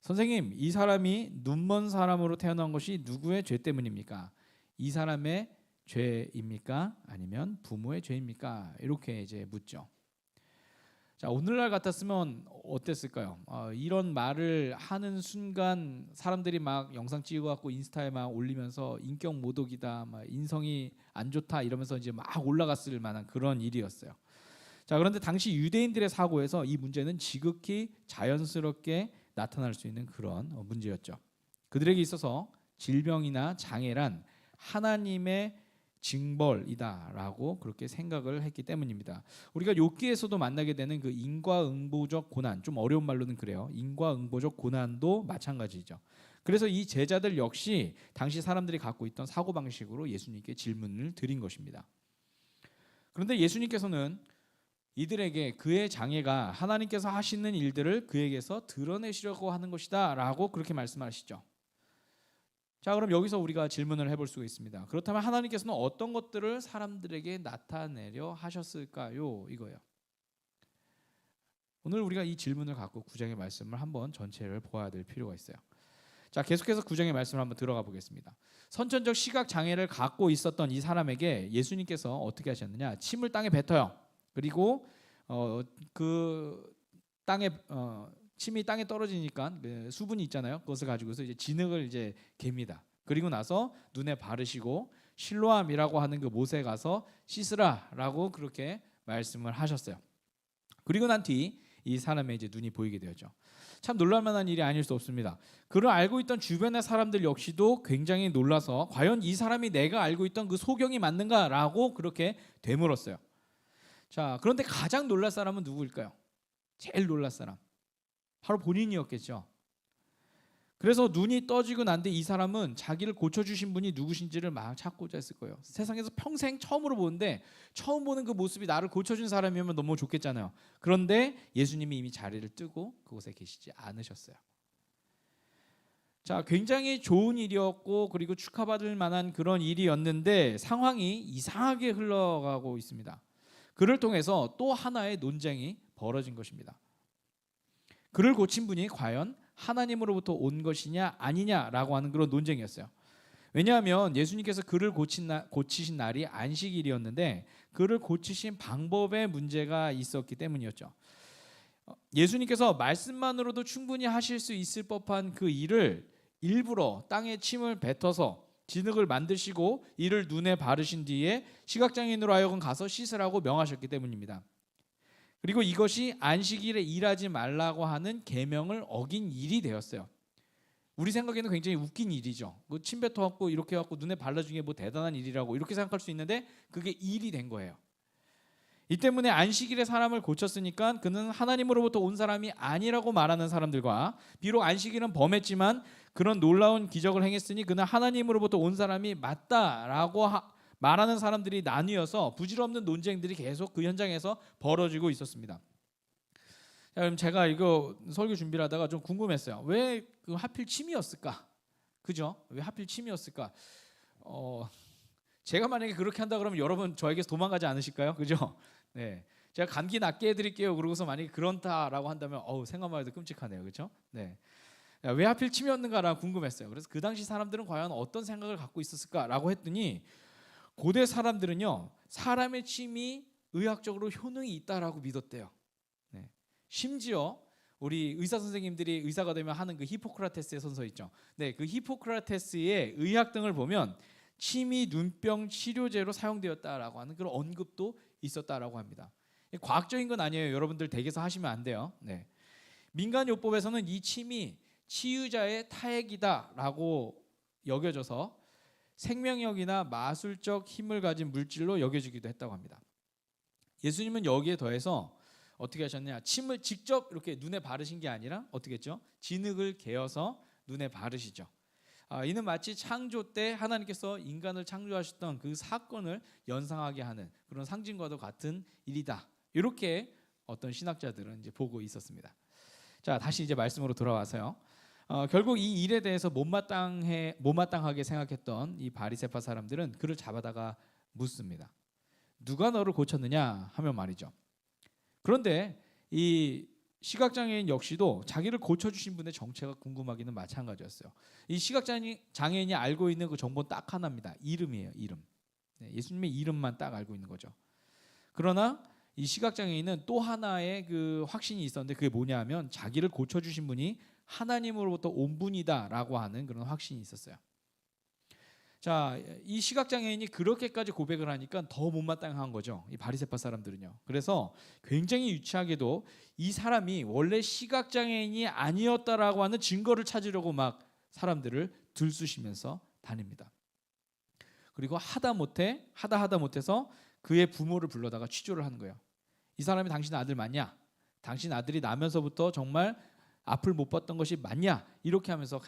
선생님, 이 사람이 눈먼 사람으로 태어난 것이 누구의 죄 때문입니까? 이 사람의 죄입니까? 아니면 부모의 죄입니까? 이렇게 이제 묻죠. 자, 오늘날 같았으면 어땠을까요? 이런 말을 하는 순간 사람들이 막 영상 찍어갖고 인스타에 막 올리면서 인격 모독이다, 막 인성이 안 좋다 이러면서 이제 막 올라갔을 만한 그런 일이었어요. 자, 그런데 당시 유대인들의 사고에서 이 문제는 지극히 자연스럽게 나타날 수 있는 그런 문제였죠. 그들에게 있어서 질병이나 장애란 하나님의 징벌이다라고 그렇게 생각을 했기 때문입니다. 우리가 욥기에서도 만나게 되는 그 인과응보적 고난, 좀 어려운 말로는 그래요. 인과응보적 고난도 마찬가지죠. 그래서 이 제자들 역시 당시 사람들이 갖고 있던 사고방식으로 예수님께 질문을 드린 것입니다. 그런데 예수님께서는 이들에게 그의 장애가 하나님께서 하시는 일들을 그에게서 드러내시려고 하는 것이다 라고 그렇게 말씀하시죠. 자, 그럼 여기서 우리가 질문을 해볼 수가 있습니다. 그렇다면 하나님께서는 어떤 것들을 사람들에게 나타내려 하셨을까요? 이거예요. 오늘 우리가 이 질문을 갖고 9장의 말씀을 한번 전체를 보아야 될 필요가 있어요. 자, 계속해서 9장의 말씀을 한번 들어가 보겠습니다. 선천적 시각 장애를 갖고 있었던 이 사람에게 예수님께서 어떻게 하셨느냐? 침을 땅에 뱉어요. 그리고 그 땅에 침이 땅에 떨어지니까 수분이 있잖아요. 그것을 가지고서 이제 진흙을 이제 갭니다. 그리고 나서 눈에 바르시고 실로암이라고 하는 그 못에 가서 씻으라라고 그렇게 말씀을 하셨어요. 그리고 난 뒤 이 사람의 이제 눈이 보이게 되었죠. 참 놀랄만한 일이 아닐 수 없습니다. 그를 알고 있던 주변의 사람들 역시도 굉장히 놀라서 과연 이 사람이 내가 알고 있던 그 소경이 맞는가라고 그렇게 되물었어요. 자, 그런데 가장 놀랄 사람은 누구일까요? 제일 놀랄 사람 바로 본인이었겠죠. 그래서 눈이 떠지고 난 뒤 이 사람은 자기를 고쳐주신 분이 누구신지를 막 찾고자 했을 거예요. 세상에서 평생 처음으로 보는데 처음 보는 그 모습이 나를 고쳐준 사람이면 너무 좋겠잖아요. 그런데 예수님이 이미 자리를 뜨고 그곳에 계시지 않으셨어요. 자, 굉장히 좋은 일이었고 그리고 축하받을 만한 그런 일이었는데 상황이 이상하게 흘러가고 있습니다. 그를 통해서 또 하나의 논쟁이 벌어진 것입니다. 그를 고친 분이 과연 하나님으로부터 온 것이냐 아니냐라고 하는 그런 논쟁이었어요. 왜냐하면 예수님께서 그를 고치신 날이 안식일이었는데 그를 고치신 방법에 문제가 있었기 때문이었죠. 예수님께서 말씀만으로도 충분히 하실 수 있을 법한 그 일을 일부러 땅에 침을 뱉어서 진흙을 만드시고 이를 눈에 바르신 뒤에 시각장애인으로 하여금 가서 씻으라고 명하셨기 때문입니다. 그리고 이것이 안식일에 일하지 말라고 하는 계명을 어긴 일이 되었어요. 우리 생각에는 굉장히 웃긴 일이죠. 뭐 침 뱉어갖고 이렇게 해갖고 눈에 발라준 게 뭐 대단한 일이라고 이렇게 생각할 수 있는데 그게 일이 된 거예요. 이 때문에 안식일에 사람을 고쳤으니까 그는 하나님으로부터 온 사람이 아니라고 말하는 사람들과 비록 안식일은 범했지만 그런 놀라운 기적을 행했으니 그는 하나님으로부터 온 사람이 맞다라고 말하는 사람들이 나뉘어서 부질없는 논쟁들이 계속 그 현장에서 벌어지고 있었습니다. 자, 그럼 제가 이거 설교 준비를 하다가 좀 궁금했어요. 왜 그 하필 침이었을까? 그죠? 왜 하필 침이었을까? 제가 만약에 그렇게 한다 그러면 여러분 저에게서 도망가지 않으실까요? 그죠? 네, 제가 감기 낫게 해드릴게요. 그러고서 만약에 그렇다라고 한다면 생각만 해도 끔찍하네요. 그렇죠? 네. 왜 하필 침이었는가라고 궁금했어요. 그래서 그 당시 사람들은 과연 어떤 생각을 갖고 있었을까라고 했더니 고대 사람들은요 사람의 침이 의학적으로 효능이 있다라고 믿었대요. 네. 심지어 우리 의사 선생님들이 의사가 되면 하는 그 히포크라테스의 선서 있죠. 네, 그 히포크라테스의 의학 등을 보면 침이 눈병 치료제로 사용되었다라고 하는 그런 언급도 있었다라고 합니다. 과학적인 건 아니에요. 여러분들 댁에서 하시면 안 돼요. 네. 민간요법에서는 이 침이 치유자의 타액이다라고 여겨져서 생명력이나 마술적 힘을 가진 물질로 여겨지기도 했다고 합니다. 예수님은 여기에 더해서 어떻게 하셨냐? 침을 직접 이렇게 눈에 바르신 게 아니라 어떻게 했죠? 진흙을 개어서 눈에 바르시죠. 이는 마치 창조 때 하나님께서 인간을 창조하셨던 그 사건을 연상하게 하는 그런 상징과도 같은 일이다. 이렇게 어떤 신학자들은 이제 보고 있었습니다. 자, 다시 이제 말씀으로 돌아와서요. 결국 이 일에 대해서 못마땅하게 생각했던 이 바리새파 사람들은 그를 잡아다가 묻습니다. 누가 너를 고쳤느냐 하면 말이죠. 그런데 이 시각장애인 역시도 자기를 고쳐주신 분의 정체가 궁금하기는 마찬가지였어요. 이 시각장애인이 알고 있는 그 정보는 딱 하나입니다. 이름이에요. 이름. 네, 예수님의 이름만 딱 알고 있는 거죠. 그러나 이 시각장애인은 또 하나의 그 확신이 있었는데 그게 뭐냐 하면 자기를 고쳐주신 분이 하나님으로부터 온 분이다라고 하는 그런 확신이 있었어요. 자, 이 시각장애인이 그렇게까지 고백을 하니까 더 못마땅한 거죠. 이 바리새파 사람들은요. 그래서 굉장히 유치하게도 이 사람이 원래 시각장애인이 아니었다라고 하는 증거를 찾으려고 막 사람들을 들쑤시면서 다닙니다. 그리고 하다 못해서 그의 부모를 불러다가 취조를 하는 거예요. 이 사람이 당신 아들 맞냐? 당신 아들이 나면서부터 정말 앞을 못 봤던 것이 맞냐? 이렇게 하면서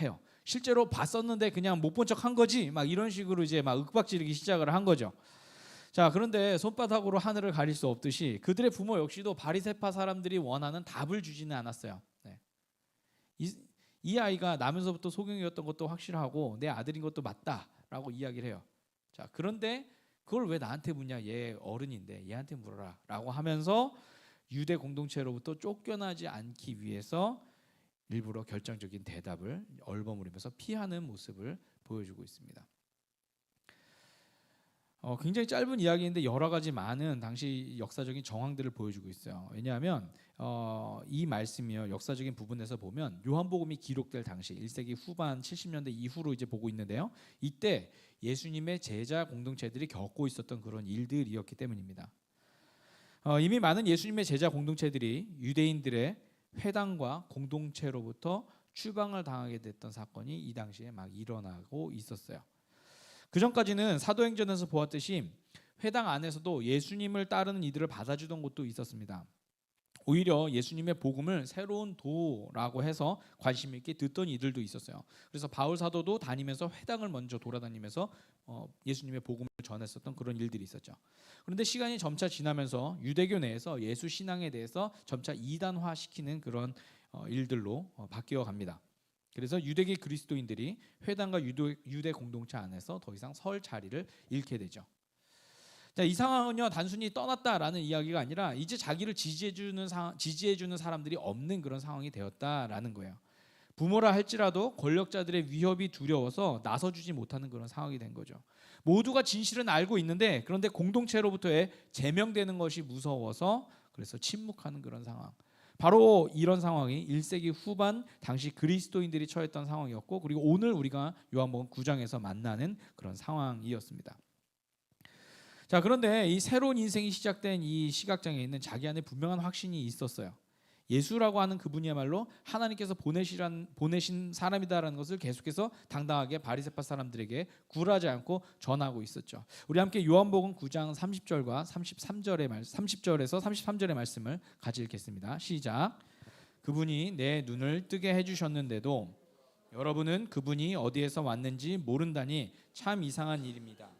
해요. 실제로 봤었는데 그냥 못 본 척 한 거지. 막 이런 식으로 이제 막 윽박지르기 시작을 한 거죠. 자, 그런데 손바닥으로 하늘을 가릴 수 없듯이 그들의 부모 역시도 바리새파 사람들이 원하는 답을 주지는 않았어요. 네. 이 아이가 나면서부터 소경이었던 것도 확실하고 내 아들인 것도 맞다라고 이야기를 해요. 자, 그런데 그걸 왜 나한테 묻냐? 얘 어른인데 얘한테 물어라라고 하면서 유대 공동체로부터 쫓겨나지 않기 위해서 일부러 결정적인 대답을 얼버무리면서 피하는 모습을 보여주고 있습니다. 굉장히 짧은 이야기인데 여러 가지 많은 당시 역사적인 정황들을 보여주고 있어요. 왜냐하면 이 말씀이요, 역사적인 부분에서 보면 요한복음이 기록될 당시 1세기 후반 70년대 이후로 이제 보고 있는데요. 이때 예수님의 제자 공동체들이 겪고 있었던 그런 일들이었기 때문입니다. 이미 많은 예수님의 제자 공동체들이 유대인들의 회당과 공동체로부터 추방을 당하게 됐던 사건이 이 당시에 막 일어나고 있었어요. 그 전까지는 사도행전에서 보았듯이 회당 안에서도 예수님을 따르는 이들을 받아주던 곳도 있었습니다. 오히려 예수님의 복음을 새로운 도라고 해서 관심 있게 듣던 이들도 있었어요. 그래서 바울 사도도 다니면서 회당을 먼저 돌아다니면서 예수님의 복음을 전했었던 그런 일들이 있었죠. 그런데 시간이 점차 지나면서 유대교 내에서 예수 신앙에 대해서 점차 이단화시키는 그런 일들로 바뀌어 갑니다. 그래서 유대계 그리스도인들이 회당과 유대 공동체 안에서 더 이상 설 자리를 잃게 되죠. 자, 이 상황은요, 단순히 떠났다라는 이야기가 아니라 이제 자기를 지지해주는 사람들이 없는 그런 상황이 되었다라는 거예요. 부모라 할지라도 권력자들의 위협이 두려워서 나서주지 못하는 그런 상황이 된 거죠. 모두가 진실은 알고 있는데 그런데 공동체로부터의 제명되는 것이 무서워서 그래서 침묵하는 그런 상황. 바로 이런 상황이 1세기 후반 당시 그리스도인들이 처했던 상황이었고, 그리고 오늘 우리가 요한복음 9장에서 만나는 그런 상황이었습니다. 자, 그런데 이 새로운 인생이 시작된 이 시각장애인은 자기 안에 분명한 확신이 있었어요. 예수라고 하는 그분이야말로 하나님께서 보내신 사람이다라는 것을 계속해서 당당하게 바리새파 사람들에게 굴하지 않고 전하고 있었죠. 우리 함께 요한복음 9장 30절과 30절에서 33절의 말씀을 같이 읽겠습니다. 시작. 그분이 내 눈을 뜨게 해주셨는데도 여러분은 그분이 어디에서 왔는지 모른다니 참 이상한 일입니다.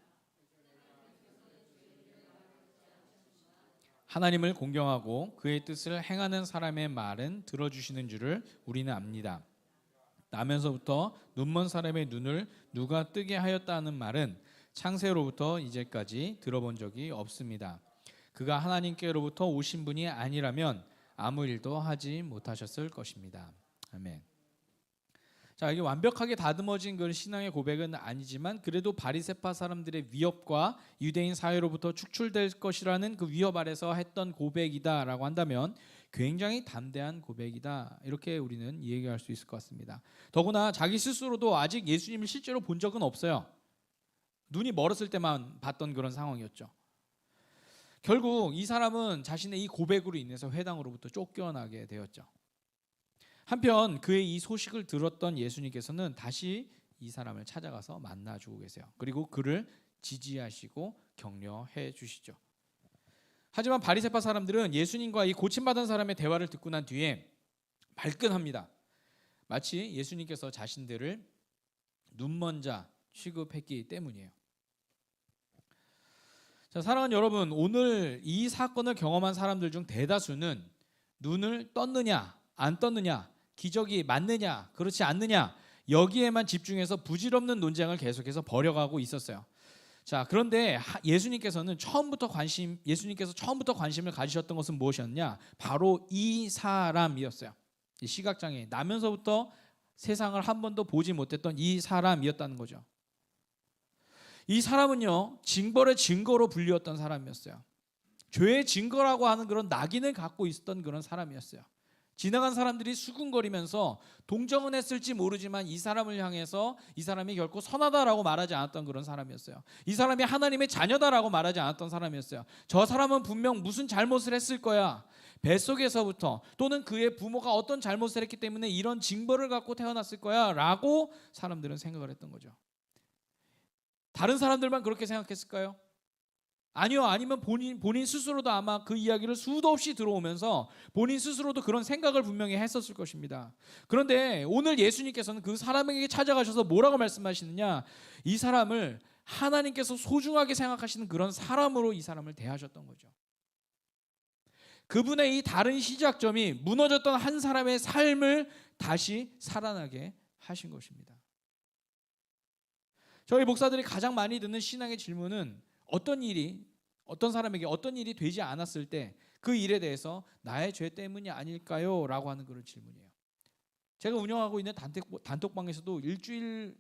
하나님을 공경하고 그의 뜻을 행하는 사람의 말은 들어주시는 줄을 우리는 압니다. 나면서부터 눈먼 사람의 눈을 누가 뜨게 하였다는 말은 창세로부터 이제까지 들어본 적이 없습니다. 그가 하나님께로부터 오신 분이 아니라면 아무 일도 하지 못하셨을 것입니다. 아멘. 자, 이게 완벽하게 다듬어진 그런 신앙의 고백은 아니지만 그래도 바리새파 사람들의 위협과 유대인 사회로부터 축출될 것이라는 그 위협 아래서 했던 고백이다라고 한다면 굉장히 담대한 고백이다, 이렇게 우리는 얘기할 수 있을 것 같습니다. 더구나 자기 스스로도 아직 예수님을 실제로 본 적은 없어요. 눈이 멀었을 때만 봤던 그런 상황이었죠. 결국 이 사람은 자신의 이 고백으로 인해서 회당으로부터 쫓겨나게 되었죠. 한편 그의 이 소식을 들었던 예수님께서는 다시 이 사람을 찾아가서 만나주고 계세요. 그리고 그를 지지하시고 격려해 주시죠. 하지만 바리새파 사람들은 예수님과 이 고침받은 사람의 대화를 듣고 난 뒤에 발끈합니다. 마치 예수님께서 자신들을 눈먼 자 취급했기 때문이에요. 자, 사랑하는 여러분, 오늘 이 사건을 경험한 사람들 중 대다수는 눈을 떴느냐 안 떴느냐, 기적이 맞느냐 그렇지 않느냐, 여기에만 집중해서 부질없는 논쟁을 계속해서 벌여가고 있었어요. 자, 그런데 예수님께서 처음부터 관심을 가지셨던 것은 무엇이었냐? 바로 이 사람이었어요. 이 시각장애인, 나면서부터 세상을 한 번도 보지 못했던 이 사람이었다는 거죠. 이 사람은요, 징벌의 증거로 불리웠던 사람이었어요. 죄의 증거라고 하는 그런 낙인을 갖고 있었던 그런 사람이었어요. 지나간 사람들이 수군거리면서 동정은 했을지 모르지만 이 사람을 향해서 이 사람이 결코 선하다라고 말하지 않았던 그런 사람이었어요. 이 사람이 하나님의 자녀다라고 말하지 않았던 사람이었어요. 저 사람은 분명 무슨 잘못을 했을 거야. 뱃속에서부터 또는 그의 부모가 어떤 잘못을 했기 때문에 이런 징벌을 갖고 태어났을 거야 라고 사람들은 생각을 했던 거죠. 다른 사람들만 그렇게 생각했을까요? 아니요. 아니면 본인 스스로도 아마 그 이야기를 수도 없이 들어오면서 본인 스스로도 그런 생각을 분명히 했었을 것입니다. 그런데 오늘 예수님께서는 그 사람에게 찾아가셔서 뭐라고 말씀하시느냐? 이 사람을 하나님께서 소중하게 생각하시는 그런 사람으로 이 사람을 대하셨던 거죠. 그분의 이 다른 시작점이 무너졌던 한 사람의 삶을 다시 살아나게 하신 것입니다. 저희 목사들이 가장 많이 듣는 신앙의 질문은 어떤 사람에게 어떤 일이 되지 않았을 때 그 일에 대해서 나의 죄 때문이 아닐까요? 라고 하는 그런 질문이에요. 제가 운영하고 있는 단톡방에서도 일주일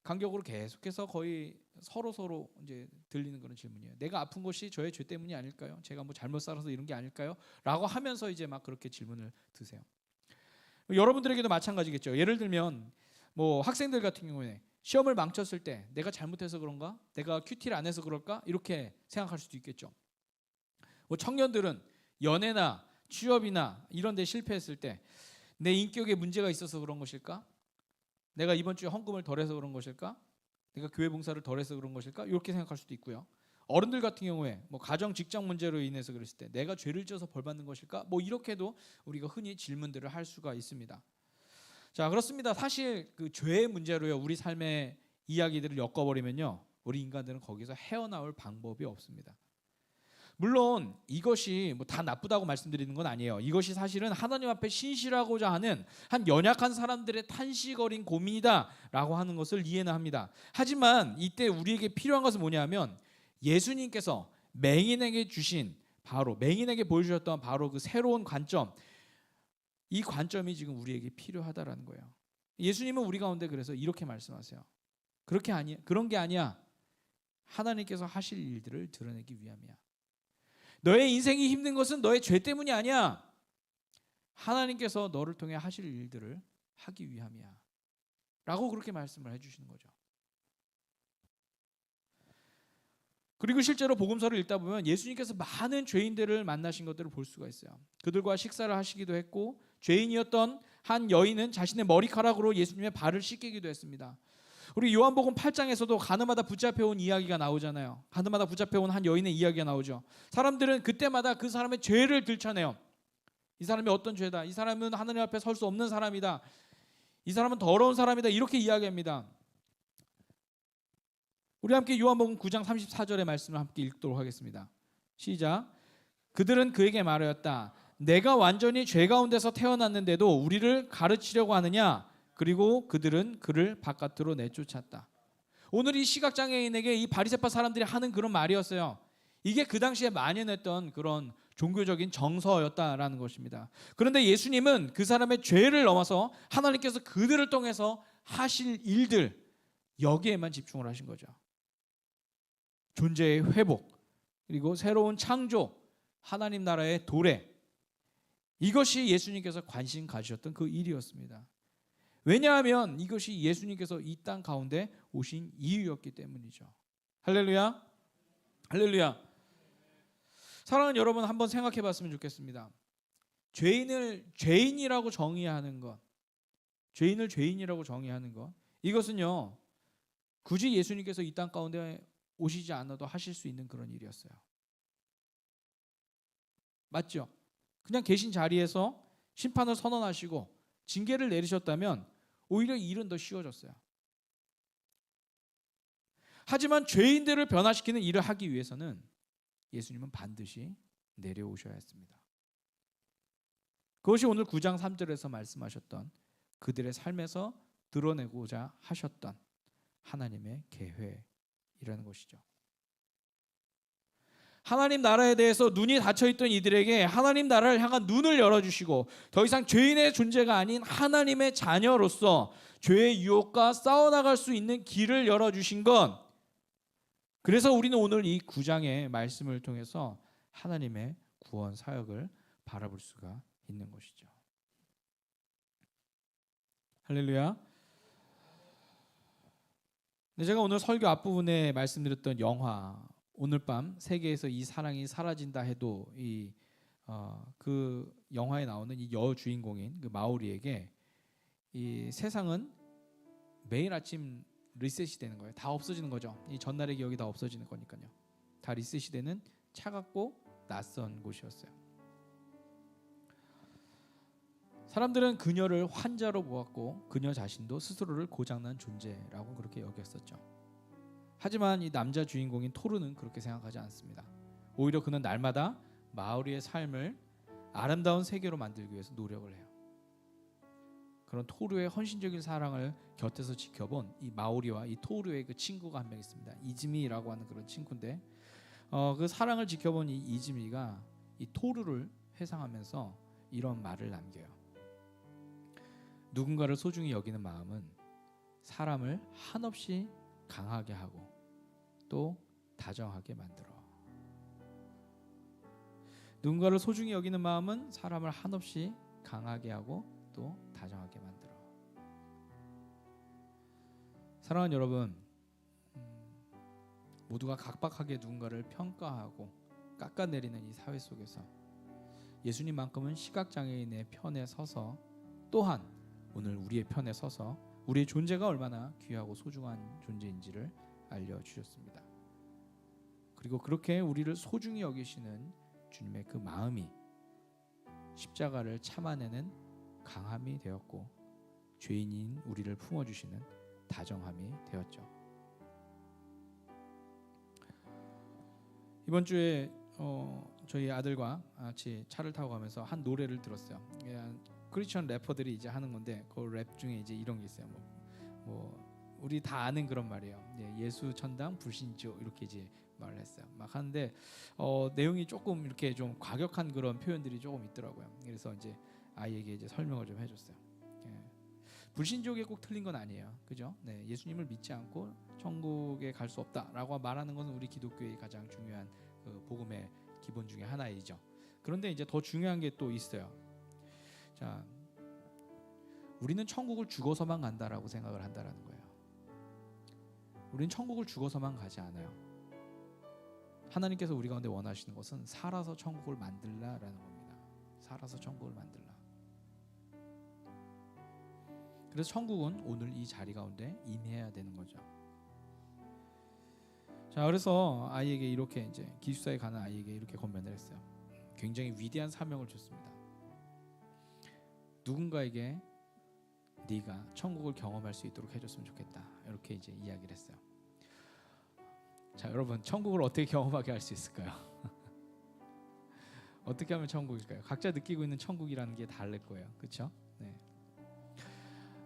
간격으로 계속해서 거의 서로 이제 들리는 그런 질문이에요. 내가 아픈 것이 저의 죄 때문이 아닐까요? 제가 뭐 잘못 살아서 이런 게 아닐까요? 라고 하면서 이제 막 그렇게 질문을 드세요. 여러분들에게도 마찬가지겠죠. 예를 들면 뭐 학생들 같은 경우에 시험을 망쳤을 때 내가 잘못해서 그런가? 내가 큐티를 안 해서 그럴까? 이렇게 생각할 수도 있겠죠. 뭐 청년들은 연애나 취업이나 이런 데 실패했을 때 내 인격에 문제가 있어서 그런 것일까? 내가 이번 주에 헌금을 덜해서 그런 것일까? 내가 교회 봉사를 덜해서 그런 것일까? 이렇게 생각할 수도 있고요. 어른들 같은 경우에 뭐 가정 직장 문제로 인해서 그랬을 때 내가 죄를 지어서 벌 받는 것일까? 뭐 이렇게도 우리가 흔히 질문들을 할 수가 있습니다. 자, 그렇습니다. 사실 그 죄의 문제로요 우리 삶의 이야기들을 엮어버리면요 우리 인간들은 거기서 헤어나올 방법이 없습니다. 물론 이것이 뭐 다 나쁘다고 말씀드리는 건 아니에요. 이것이 사실은 하나님 앞에 신실하고자 하는 한 연약한 사람들의 탄식 어린 고민이다라고 하는 것을 이해는 합니다. 하지만 이때 우리에게 필요한 것은 뭐냐면 예수님께서 맹인에게 보여주셨던 바로 그 새로운 관점, 이 관점이 지금 우리에게 필요하다라는 거예요. 예수님은 우리 가운데 그래서 이렇게 말씀하세요. 그런 게 아니야. 하나님께서 하실 일들을 드러내기 위함이야. 너의 인생이 힘든 것은 너의 죄 때문이 아니야. 하나님께서 너를 통해 하실 일들을 하기 위함이야. 라고 그렇게 말씀을 해주시는 거죠. 그리고 실제로 복음서를 읽다 보면 예수님께서 많은 죄인들을 만나신 것들을 볼 수가 있어요. 그들과 식사를 하시기도 했고 죄인이었던 한 여인은 자신의 머리카락으로 예수님의 발을 씻기기도 했습니다. 우리 요한복음 8장에서도 가늠하다 붙잡혀온 이야기가 나오잖아요. 가늠하다 붙잡혀온 한 여인의 이야기가 나오죠. 사람들은 그때마다 그 사람의 죄를 들춰내요. 이 사람이 어떤 죄다. 이 사람은 하나님 앞에 설 수 없는 사람이다. 이 사람은 더러운 사람이다. 이렇게 이야기합니다. 우리 함께 요한복음 9장 34절의 말씀을 함께 읽도록 하겠습니다. 시작. 그들은 그에게 말하였다. 내가 완전히 죄 가운데서 태어났는데도 우리를 가르치려고 하느냐? 그리고 그들은 그를 바깥으로 내쫓았다. 오늘 이 시각장애인에게 이 바리새파 사람들이 하는 그런 말이었어요. 이게 그 당시에 만연했던 그런 종교적인 정서였다라는 것입니다. 그런데 예수님은 그 사람의 죄를 넘어서 하나님께서 그들을 통해서 하실 일들, 여기에만 집중을 하신 거죠. 존재의 회복, 그리고 새로운 창조, 하나님 나라의 도래, 이것이 예수님께서 관심 가지셨던 그 일이었습니다. 왜냐하면 이것이 예수님께서 이 땅 가운데 오신 이유였기 때문이죠. 할렐루야. 할렐루야. 사랑하는 여러분, 한번 생각해 봤으면 좋겠습니다. 죄인을 죄인이라고 정의하는 것, 죄인을 죄인이라고 정의하는 것, 이것은요 굳이 예수님께서 이 땅 가운데 오시지 않아도 하실 수 있는 그런 일이었어요. 맞죠? 그냥 계신 자리에서 심판을 선언하시고 징계를 내리셨다면 오히려 이 일은 더 쉬워졌어요. 하지만 죄인들을 변화시키는 일을 하기 위해서는 예수님은 반드시 내려오셔야 했습니다. 그것이 오늘 9장 3절에서 말씀하셨던 그들의 삶에서 드러내고자 하셨던 하나님의 계획이라는 것이죠. 하나님 나라에 대해서 눈이 닫혀있던 이들에게 하나님 나라를 향한 눈을 열어주시고 더 이상 죄인의 존재가 아닌 하나님의 자녀로서 죄의 유혹과 싸워나갈 수 있는 길을 열어주신 것, 그래서 우리는 오늘 이 9장의 말씀을 통해서 하나님의 구원 사역을 바라볼 수가 있는 것이죠. 할렐루야. 네, 제가 오늘 설교 앞부분에 말씀드렸던 영화 오늘 밤 세계에서 이 사랑이 사라진다 해도 그 영화에 나오는 이 여주인공인 그 마오리에게 이 세상은 매일 아침 리셋이 되는 거예요. 다 없어지는 거죠. 이 전날의 기억이 다 없어지는 거니까요. 다 리셋이 되는 차갑고 낯선 곳이었어요. 사람들은 그녀를 환자로 보았고 그녀 자신도 스스로를 고장난 존재라고 그렇게 여겼었죠. 하지만 이 남자 주인공인 토르는 그렇게 생각하지 않습니다. 오히려 그는 날마다 마오리의 삶을 아름다운 세계로 만들기 위해서 노력을 해요. 그런 토르의 헌신적인 사랑을 곁에서 지켜본 이 마오리와 이 토르의 그 친구가 한 명 있습니다. 이즈미라고 하는 그런 친구인데 그 사랑을 지켜본 이 이즈미가 이 토르를 회상하면서 이런 말을 남겨요. 누군가를 소중히 여기는 마음은 사람을 한없이 강하게 하고 또 다정하게 만들어. 누군가를 소중히 여기는 마음은 사람을 한없이 강하게 하고 또 다정하게 만들어. 사랑하는 여러분, 모두가 각박하게 누군가를 평가하고 깎아내리는 이 사회 속에서 예수님만큼은 시각장애인의 편에 서서 또한 오늘 우리의 편에 서서 우리의 존재가 얼마나 귀하고 소중한 존재인지를 알려주셨습니다. 그리고 그렇게 우리를 소중히 여기시는 주님의 그 마음이 십자가를 참아내는 강함이 되었고 죄인인 우리를 품어주시는 다정함이 되었죠. 이번 주에 저희 아들과 같이 차를 타고 가면서 한 노래를 들었어요. 크리스천 래퍼들이 이제 하는 건데 그 랩 중에 이제 이런 게 있어요. 뭐 우리 다 아는 그런 말이에요. 예수 천당 불신조 이렇게 이제 말을 했어요. 막 하는데 내용이 조금 이렇게 좀 과격한 그런 표현들이 조금 있더라고요. 그래서 이제 아이에게 이제 설명을 좀 해줬어요. 불신족에 꼭 틀린 건 아니에요, 그죠? 네, 예수님을 믿지 않고 천국에 갈 수 없다라고 말하는 것은 우리 기독교의 가장 중요한 그 복음의 기본 중에 하나이죠. 그런데 이제 더 중요한 게 또 있어요. 자, 우리는 천국을 죽어서만 간다라고 생각을 한다라는 거예요. 우리는 천국을 죽어서만 가지 않아요. 하나님께서 우리 가운데 원하시는 것은 살아서 천국을 만들라라는 겁니다. 살아서 천국을 만들라. 그래서 천국은 오늘 이 자리 가운데 임해야 되는 거죠. 자, 그래서 아이에게 이렇게 이제 기숙사에 가는 아이에게 이렇게 권면을 했어요. 굉장히 위대한 사명을 줬습니다. 누군가에게 네가 천국을 경험할 수 있도록 해줬으면 좋겠다. 이렇게 이제 이야기를 했어요. 자, 여러분, 천국을 어떻게 경험하게 할 수 있을까요? 어떻게 하면 천국일까요? 각자 느끼고 있는 천국이라는 게 다를 거예요, 그렇죠? 네.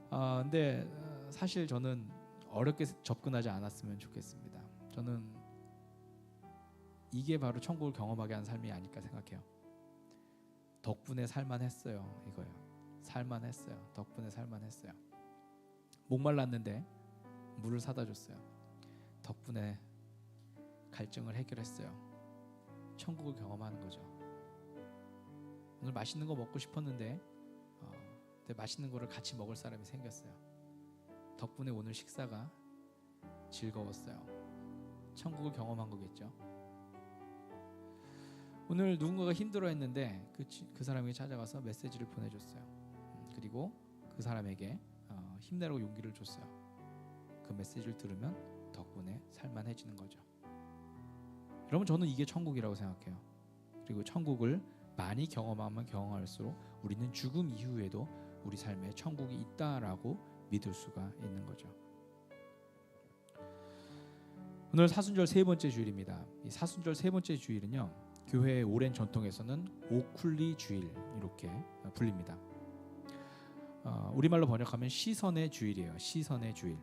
근데 사실 저는 어렵게 접근하지 않았으면 좋겠습니다. 저는 이게 바로 천국을 경험하게 한 삶이 아닐까 생각해요. 덕분에 살만했어요, 이거요. 살만했어요. 덕분에 살만했어요. 목말랐는데 물을 사다 줬어요. 덕분에 갈증을 해결했어요. 천국을 경험하는 거죠. 오늘 맛있는 거 먹고 싶었는데 맛있는 거를 같이 먹을 사람이 생겼어요. 덕분에 오늘 식사가 즐거웠어요. 천국을 경험한 거겠죠. 오늘 누군가가 힘들어했는데 그 사람에게 찾아가서 메시지를 보내줬어요. 그리고 그 사람에게 힘내라고 용기를 줬어요. 그 메시지를 들으면 덕분에 살만해지는 거죠. 여러분, 저는 이게 천국이라고 생각해요. 그리고 천국을 많이 경험하면 경험할수록 우리는 죽음 이후에도 우리 삶에 천국이 있다라고 믿을 수가 있는 거죠. 오늘 사순절 세 번째 주일입니다. 이 사순절 세 번째 주일은요, 교회의 오랜 전통에서는 오쿨리 주일 이렇게 불립니다. 우리말로 번역하면 시선의 주일이에요. 시선의 주일.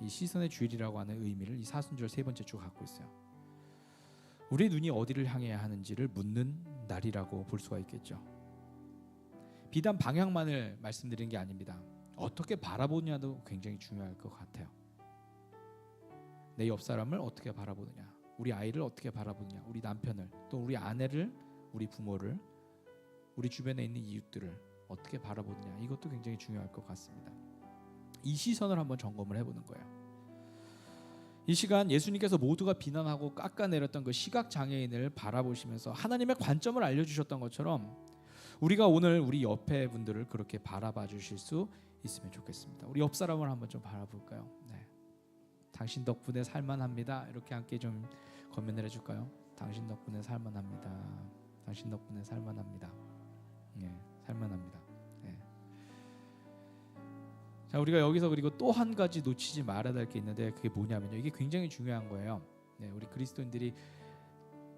이 시선의 주일이라고 하는 의미를 이 사순절 세 번째 주가 갖고 있어요. 우리의 눈이 어디를 향해야 하는지를 묻는 날이라고 볼 수가 있겠죠. 비단 방향만을 말씀드리는 게 아닙니다. 어떻게 바라보느냐도 굉장히 중요할 것 같아요. 내 옆 사람을 어떻게 바라보느냐, 우리 아이를 어떻게 바라보느냐, 우리 남편을, 또 우리 아내를, 우리 부모를, 우리 주변에 있는 이웃들을 어떻게 바라보느냐, 이것도 굉장히 중요할 것 같습니다. 이 시선을 한번 점검을 해보는 거예요. 이 시간 예수님께서 모두가 비난하고 깎아내렸던 그 시각 장애인을 바라보시면서 하나님의 관점을 알려주셨던 것처럼 우리가 오늘 우리 옆에 분들을 그렇게 바라봐 주실 수 있으면 좋겠습니다. 우리 옆 사람을 한번 좀 바라볼까요? 네. 당신 덕분에 살만합니다. 이렇게 함께 좀 건면을 해줄까요? 당신 덕분에 살만합니다. 당신 덕분에 살만합니다. 네, 살만합니다. 네. 자, 우리가 여기서 그리고 또 한 가지 놓치지 말아야 될 게 있는데 그게 뭐냐면요, 이게 굉장히 중요한 거예요. 네, 우리 그리스도인들이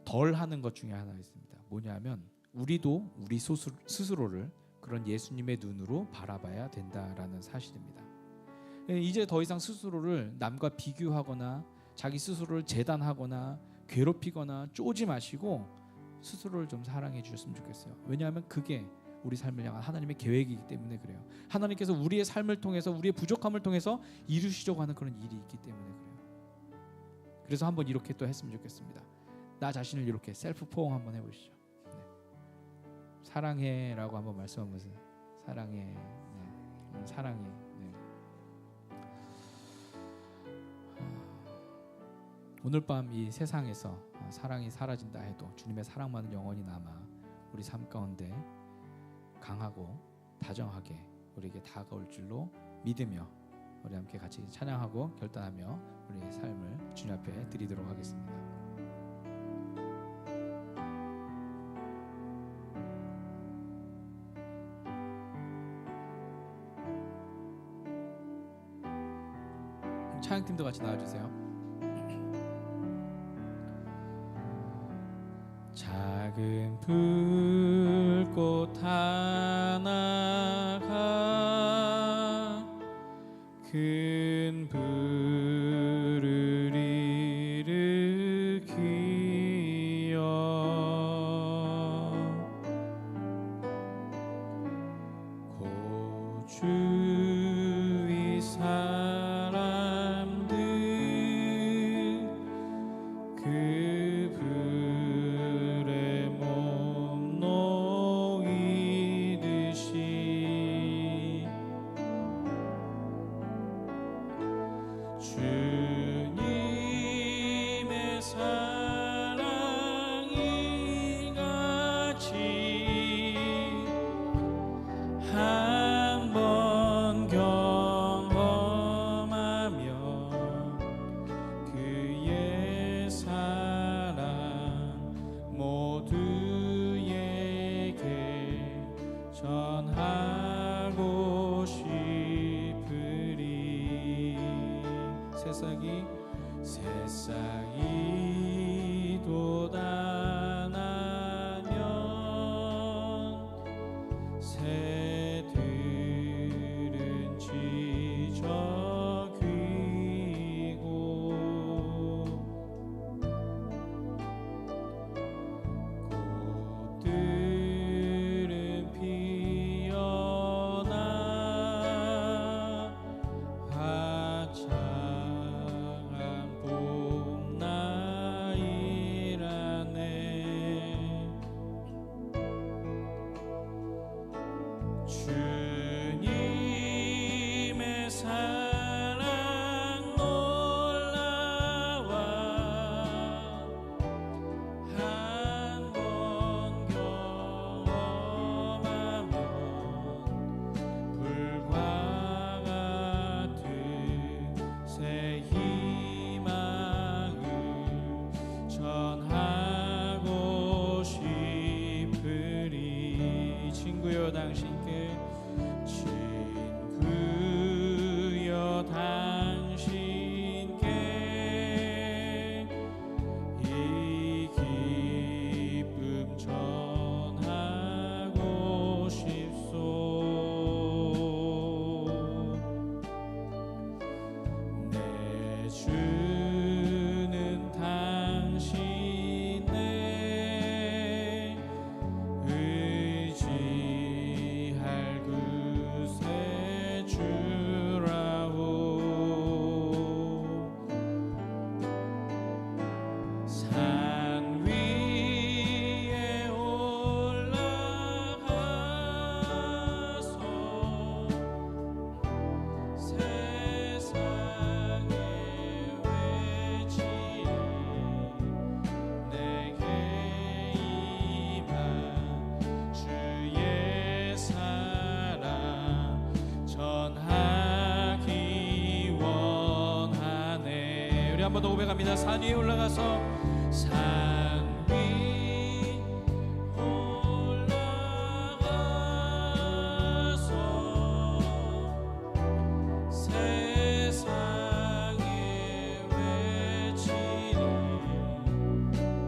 덜 하는 것 중에 하나가 있습니다. 뭐냐면 우리도 우리 스스로를 그런 예수님의 눈으로 바라봐야 된다라는 사실입니다. 이제 더 이상 스스로를 남과 비교하거나 자기 스스로를 재단하거나 괴롭히거나 쪼지 마시고 스스로를 좀 사랑해 주셨으면 좋겠어요. 왜냐하면 그게 우리 삶을 향한 하나님의 계획이기 때문에 그래요. 하나님께서 우리의 삶을 통해서 우리의 부족함을 통해서 이루시려고 하는 그런 일이 있기 때문에 그래요. 그래서 한번 이렇게 또 했으면 좋겠습니다. 나 자신을 이렇게 셀프 포옹 한번 해보시죠. 네. 사랑해라고 한번 말씀하면서 사랑해, 네. 사랑해. 네. 오늘 밤 이 세상에서 사랑이 사라진다 해도 주님의 사랑만은 영원히 남아 우리 삶 가운데 강하고 다정하게 우리에게 다가올 줄로 믿으며 우리 함께 같이 찬양하고 결단하며 우리의 삶을 주님 앞에 드리도록 하겠습니다. 찬양팀도 같이 나와주세요. 작은 불꽃 하나가 큰 불을 일으키어 고주위 사람들 그 불에 몸 놓이듯이 주님의 사랑이 같이 한 번 경험하며 그의 사랑 모두에게 전하고 싶으리. 새싹이 돋아나면 새들은 지저귀고 꽃들은 피어나 화창한 봄날이라네. 주님의 사랑 놀라워 한 번 경험하면 불과 같은 새 희망을 전하고 싶으리. 친구여 당신께 친구여 당신께 이 기쁨 전하고 싶소. 내 주는 당신의 의지하는 번 더 고백합니다. 산 위에 올라가서 산 위 올라가서 세상에 외치리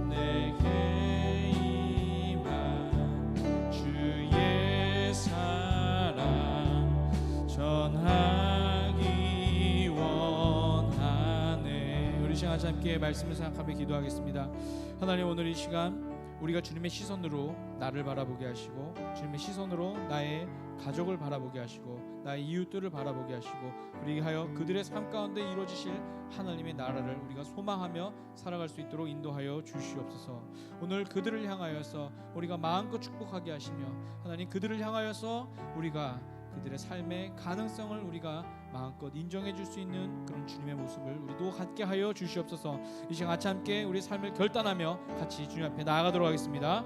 내게 임한 주의 사랑 전하기 원하네. 우리 시간 함께 말씀을 생각하며 기도하겠습니다. 하나님, 오늘 이 시간 우리가 주님의 시선으로 나를 바라보게 하시고 주님의 시선으로 나의 가족을 바라보게 하시고 나의 이웃들을 바라보게 하시고 그리하여 그들의 삶 가운데 이루어지실 하나님의 나라를 우리가 소망하며 살아갈 수 있도록 인도하여 주시옵소서. 오늘 그들을 향하여서 우리가 마음껏 축복하게 하시며 하나님, 그들을 향하여서 우리가 그들의 삶의 가능성을 우리가 마음껏 인정해 줄 수 있는 그런 주님의 모습을 우리도 갖게 하여 주시옵소서. 이 시간 같이 함께 우리 삶을 결단하며 같이 주님 앞에 나아가도록 하겠습니다.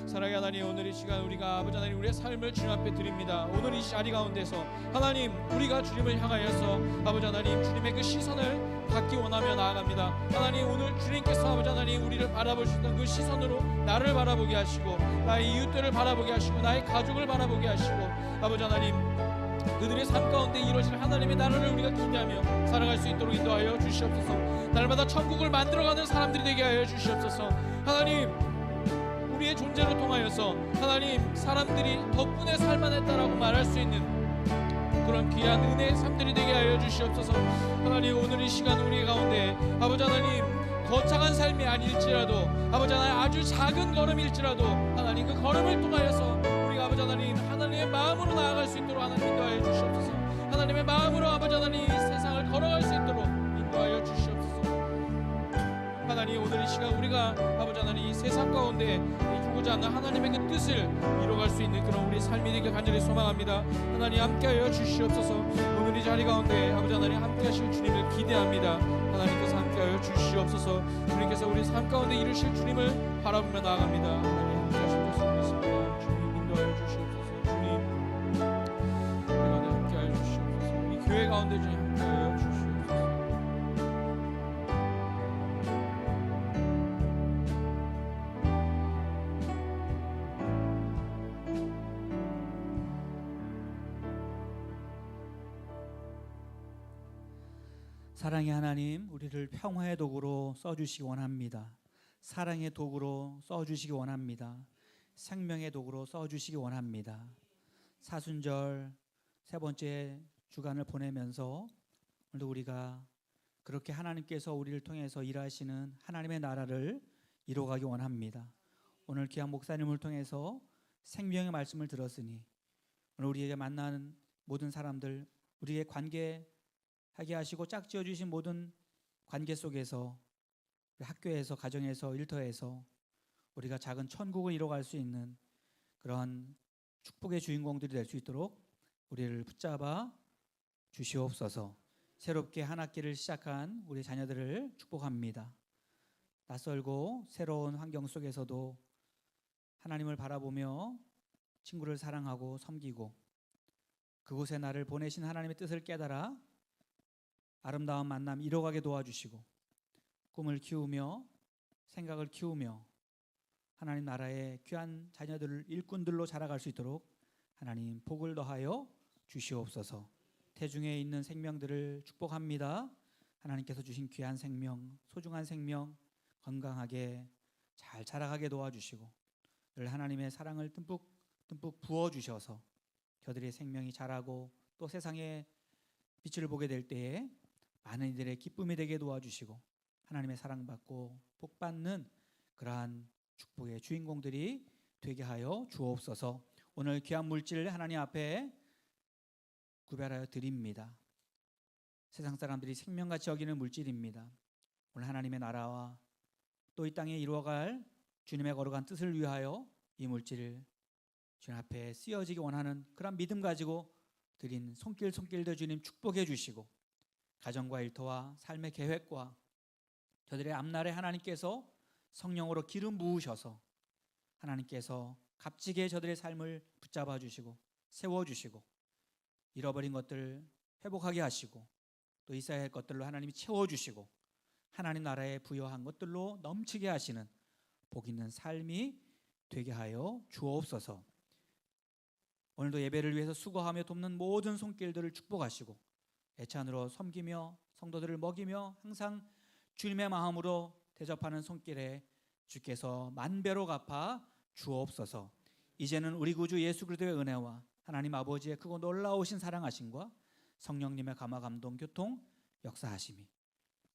사랑의 하나님, 오늘 이 시간 우리가 아버지 하나님 우리의 삶을 주님 앞에 드립니다. 오늘 이 자리 가운데서 하나님, 우리가 주님을 향하여서 아버지 하나님 주님의 그 시선을 받기 원하며 나아갑니다. 하나님, 오늘 주님께서 아버지 하나님 우리를 바라보시던 그 시선으로 나를 바라보게 하시고 나의 이웃들을 바라보게 하시고 나의 가족을 바라보게 하시고 아버지 하나님 그들의 삶 가운데 이루어질 하나님의 나라를 우리가 기대하며 살아갈 수 있도록 인도하여 주시옵소서. 날마다 천국을 만들어가는 사람들이 되게 하여 주시옵소서. 하나님, 우리의 존재로 통하여서 하나님 사람들이 덕분에 살만했다라고 말할 수 있는 그런 귀한 은혜의 삶들이 되게 하여 주시옵소서. 하나님, 오늘 이 시간 우리 가운데 아버지 하나님 거창한 삶이 아닐지라도 아버지 하나님 아주 작은 걸음일지라도 하나님 그 걸음을 통하여서 우리가 아버지 하나님 하나님의 마음으로 나아갈 수 있도록 하나님 인도하여 주시옵소서. 하나님의 마음으로 아버지 하나님 세상을 걸어갈 수 있도록 인도하여 주시옵소서. 하나님, 오늘 이 시간 우리가 아버지 하나님 이 세상 가운데 주고자 하는 하나님의 그 뜻을 이뤄갈 수 있는 그런 우리 삶이 되길 간절히 소망합니다. 하나님 함께하여 주시옵소서. 오늘 이 자리 가운데 아버지 하나님 함께하실 주님을 기대합니다. 하나님께서 함께하여 주시옵소서. 주님께서 우리 삶 가운데 이루실 주님을 바라보며 나아갑니다. 하나님 함께하실 줄 믿습니다. 주님 인도하여 주시옵소서. 주님 우리 가운데 함께하여 주시옵소서. 이 교회 가운데 주님 함께하여 주시옵소서. 사랑의 하나님, 우리를 평화의 도구로 써주시기 원합니다. 사랑의 도구로 써주시기 원합니다. 생명의 도구로 써주시기 원합니다. 사순절 세 번째 주간을 보내면서 오늘도 우리가 그렇게 하나님께서 우리를 통해서 일하시는 하나님의 나라를 이루어가기 원합니다. 오늘 귀한 목사님을 통해서 생명의 말씀을 들었으니 오늘 우리에게 만나는 모든 사람들, 우리의 관계 하게 하시고 짝지어 주신 모든 관계 속에서 학교에서, 가정에서, 일터에서 우리가 작은 천국을 이뤄갈 수 있는 그런 축복의 주인공들이 될 수 있도록 우리를 붙잡아 주시옵소서. 새롭게 한 학기를 시작한 우리 자녀들을 축복합니다. 낯설고 새로운 환경 속에서도 하나님을 바라보며 친구를 사랑하고 섬기고 그곳에 나를 보내신 하나님의 뜻을 깨달아 아름다운 만남 이뤄가게 도와주시고 꿈을 키우며 생각을 키우며 하나님 나라의 귀한 자녀들을 일꾼들로 자라갈 수 있도록 하나님 복을 더하여 주시옵소서. 태중에 있는 생명들을 축복합니다. 하나님께서 주신 귀한 생명, 소중한 생명 건강하게 잘 자라가게 도와주시고 늘 하나님의 사랑을 듬뿍 부어주셔서 저들의 생명이 자라고 또 세상에 빛을 보게 될 때에 많은 이들의 기쁨이 되게 도와주시고 하나님의 사랑받고 복받는 그러한 축복의 주인공들이 되게 하여 주옵소서. 오늘 귀한 물질을 하나님 앞에 구별하여 드립니다. 세상 사람들이 생명같이 여기는 물질입니다. 오늘 하나님의 나라와 또 이 땅에 이루어갈 주님의 거룩한 뜻을 위하여 이 물질을 주님 앞에 쓰여지기 원하는 그런 믿음 가지고 드린 손길도 주님 축복해 주시고 가정과 일터와 삶의 계획과 저들의 앞날에 하나님께서 성령으로 기름 부으셔서 하나님께서 값지게 저들의 삶을 붙잡아 주시고 세워주시고 잃어버린 것들 회복하게 하시고 또 있어야 할 것들로 하나님이 채워주시고 하나님 나라에 부여한 것들로 넘치게 하시는 복 있는 삶이 되게 하여 주옵소서. 오늘도 예배를 위해서 수고하며 돕는 모든 손길들을 축복하시고 애찬으로 섬기며 성도들을 먹이며 항상 주님의 마음으로 대접하는 손길에 주께서 만배로 갚아 주옵소서. 이제는 우리 구주 예수 그리스도의 은혜와 하나님 아버지의 크고 놀라우신 사랑하심과 성령님의 감화 감동 교통 역사하심이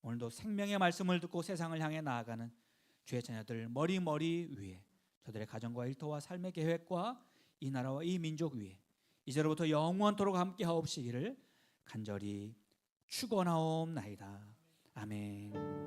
오늘도 생명의 말씀을 듣고 세상을 향해 나아가는 주의 자녀들 머리 위에 저들의 가정과 일터와 삶의 계획과 이 나라와 이 민족 위에 이제로부터 영원토록 함께 하옵시기를 간절히 축원하옵나이다. 아멘.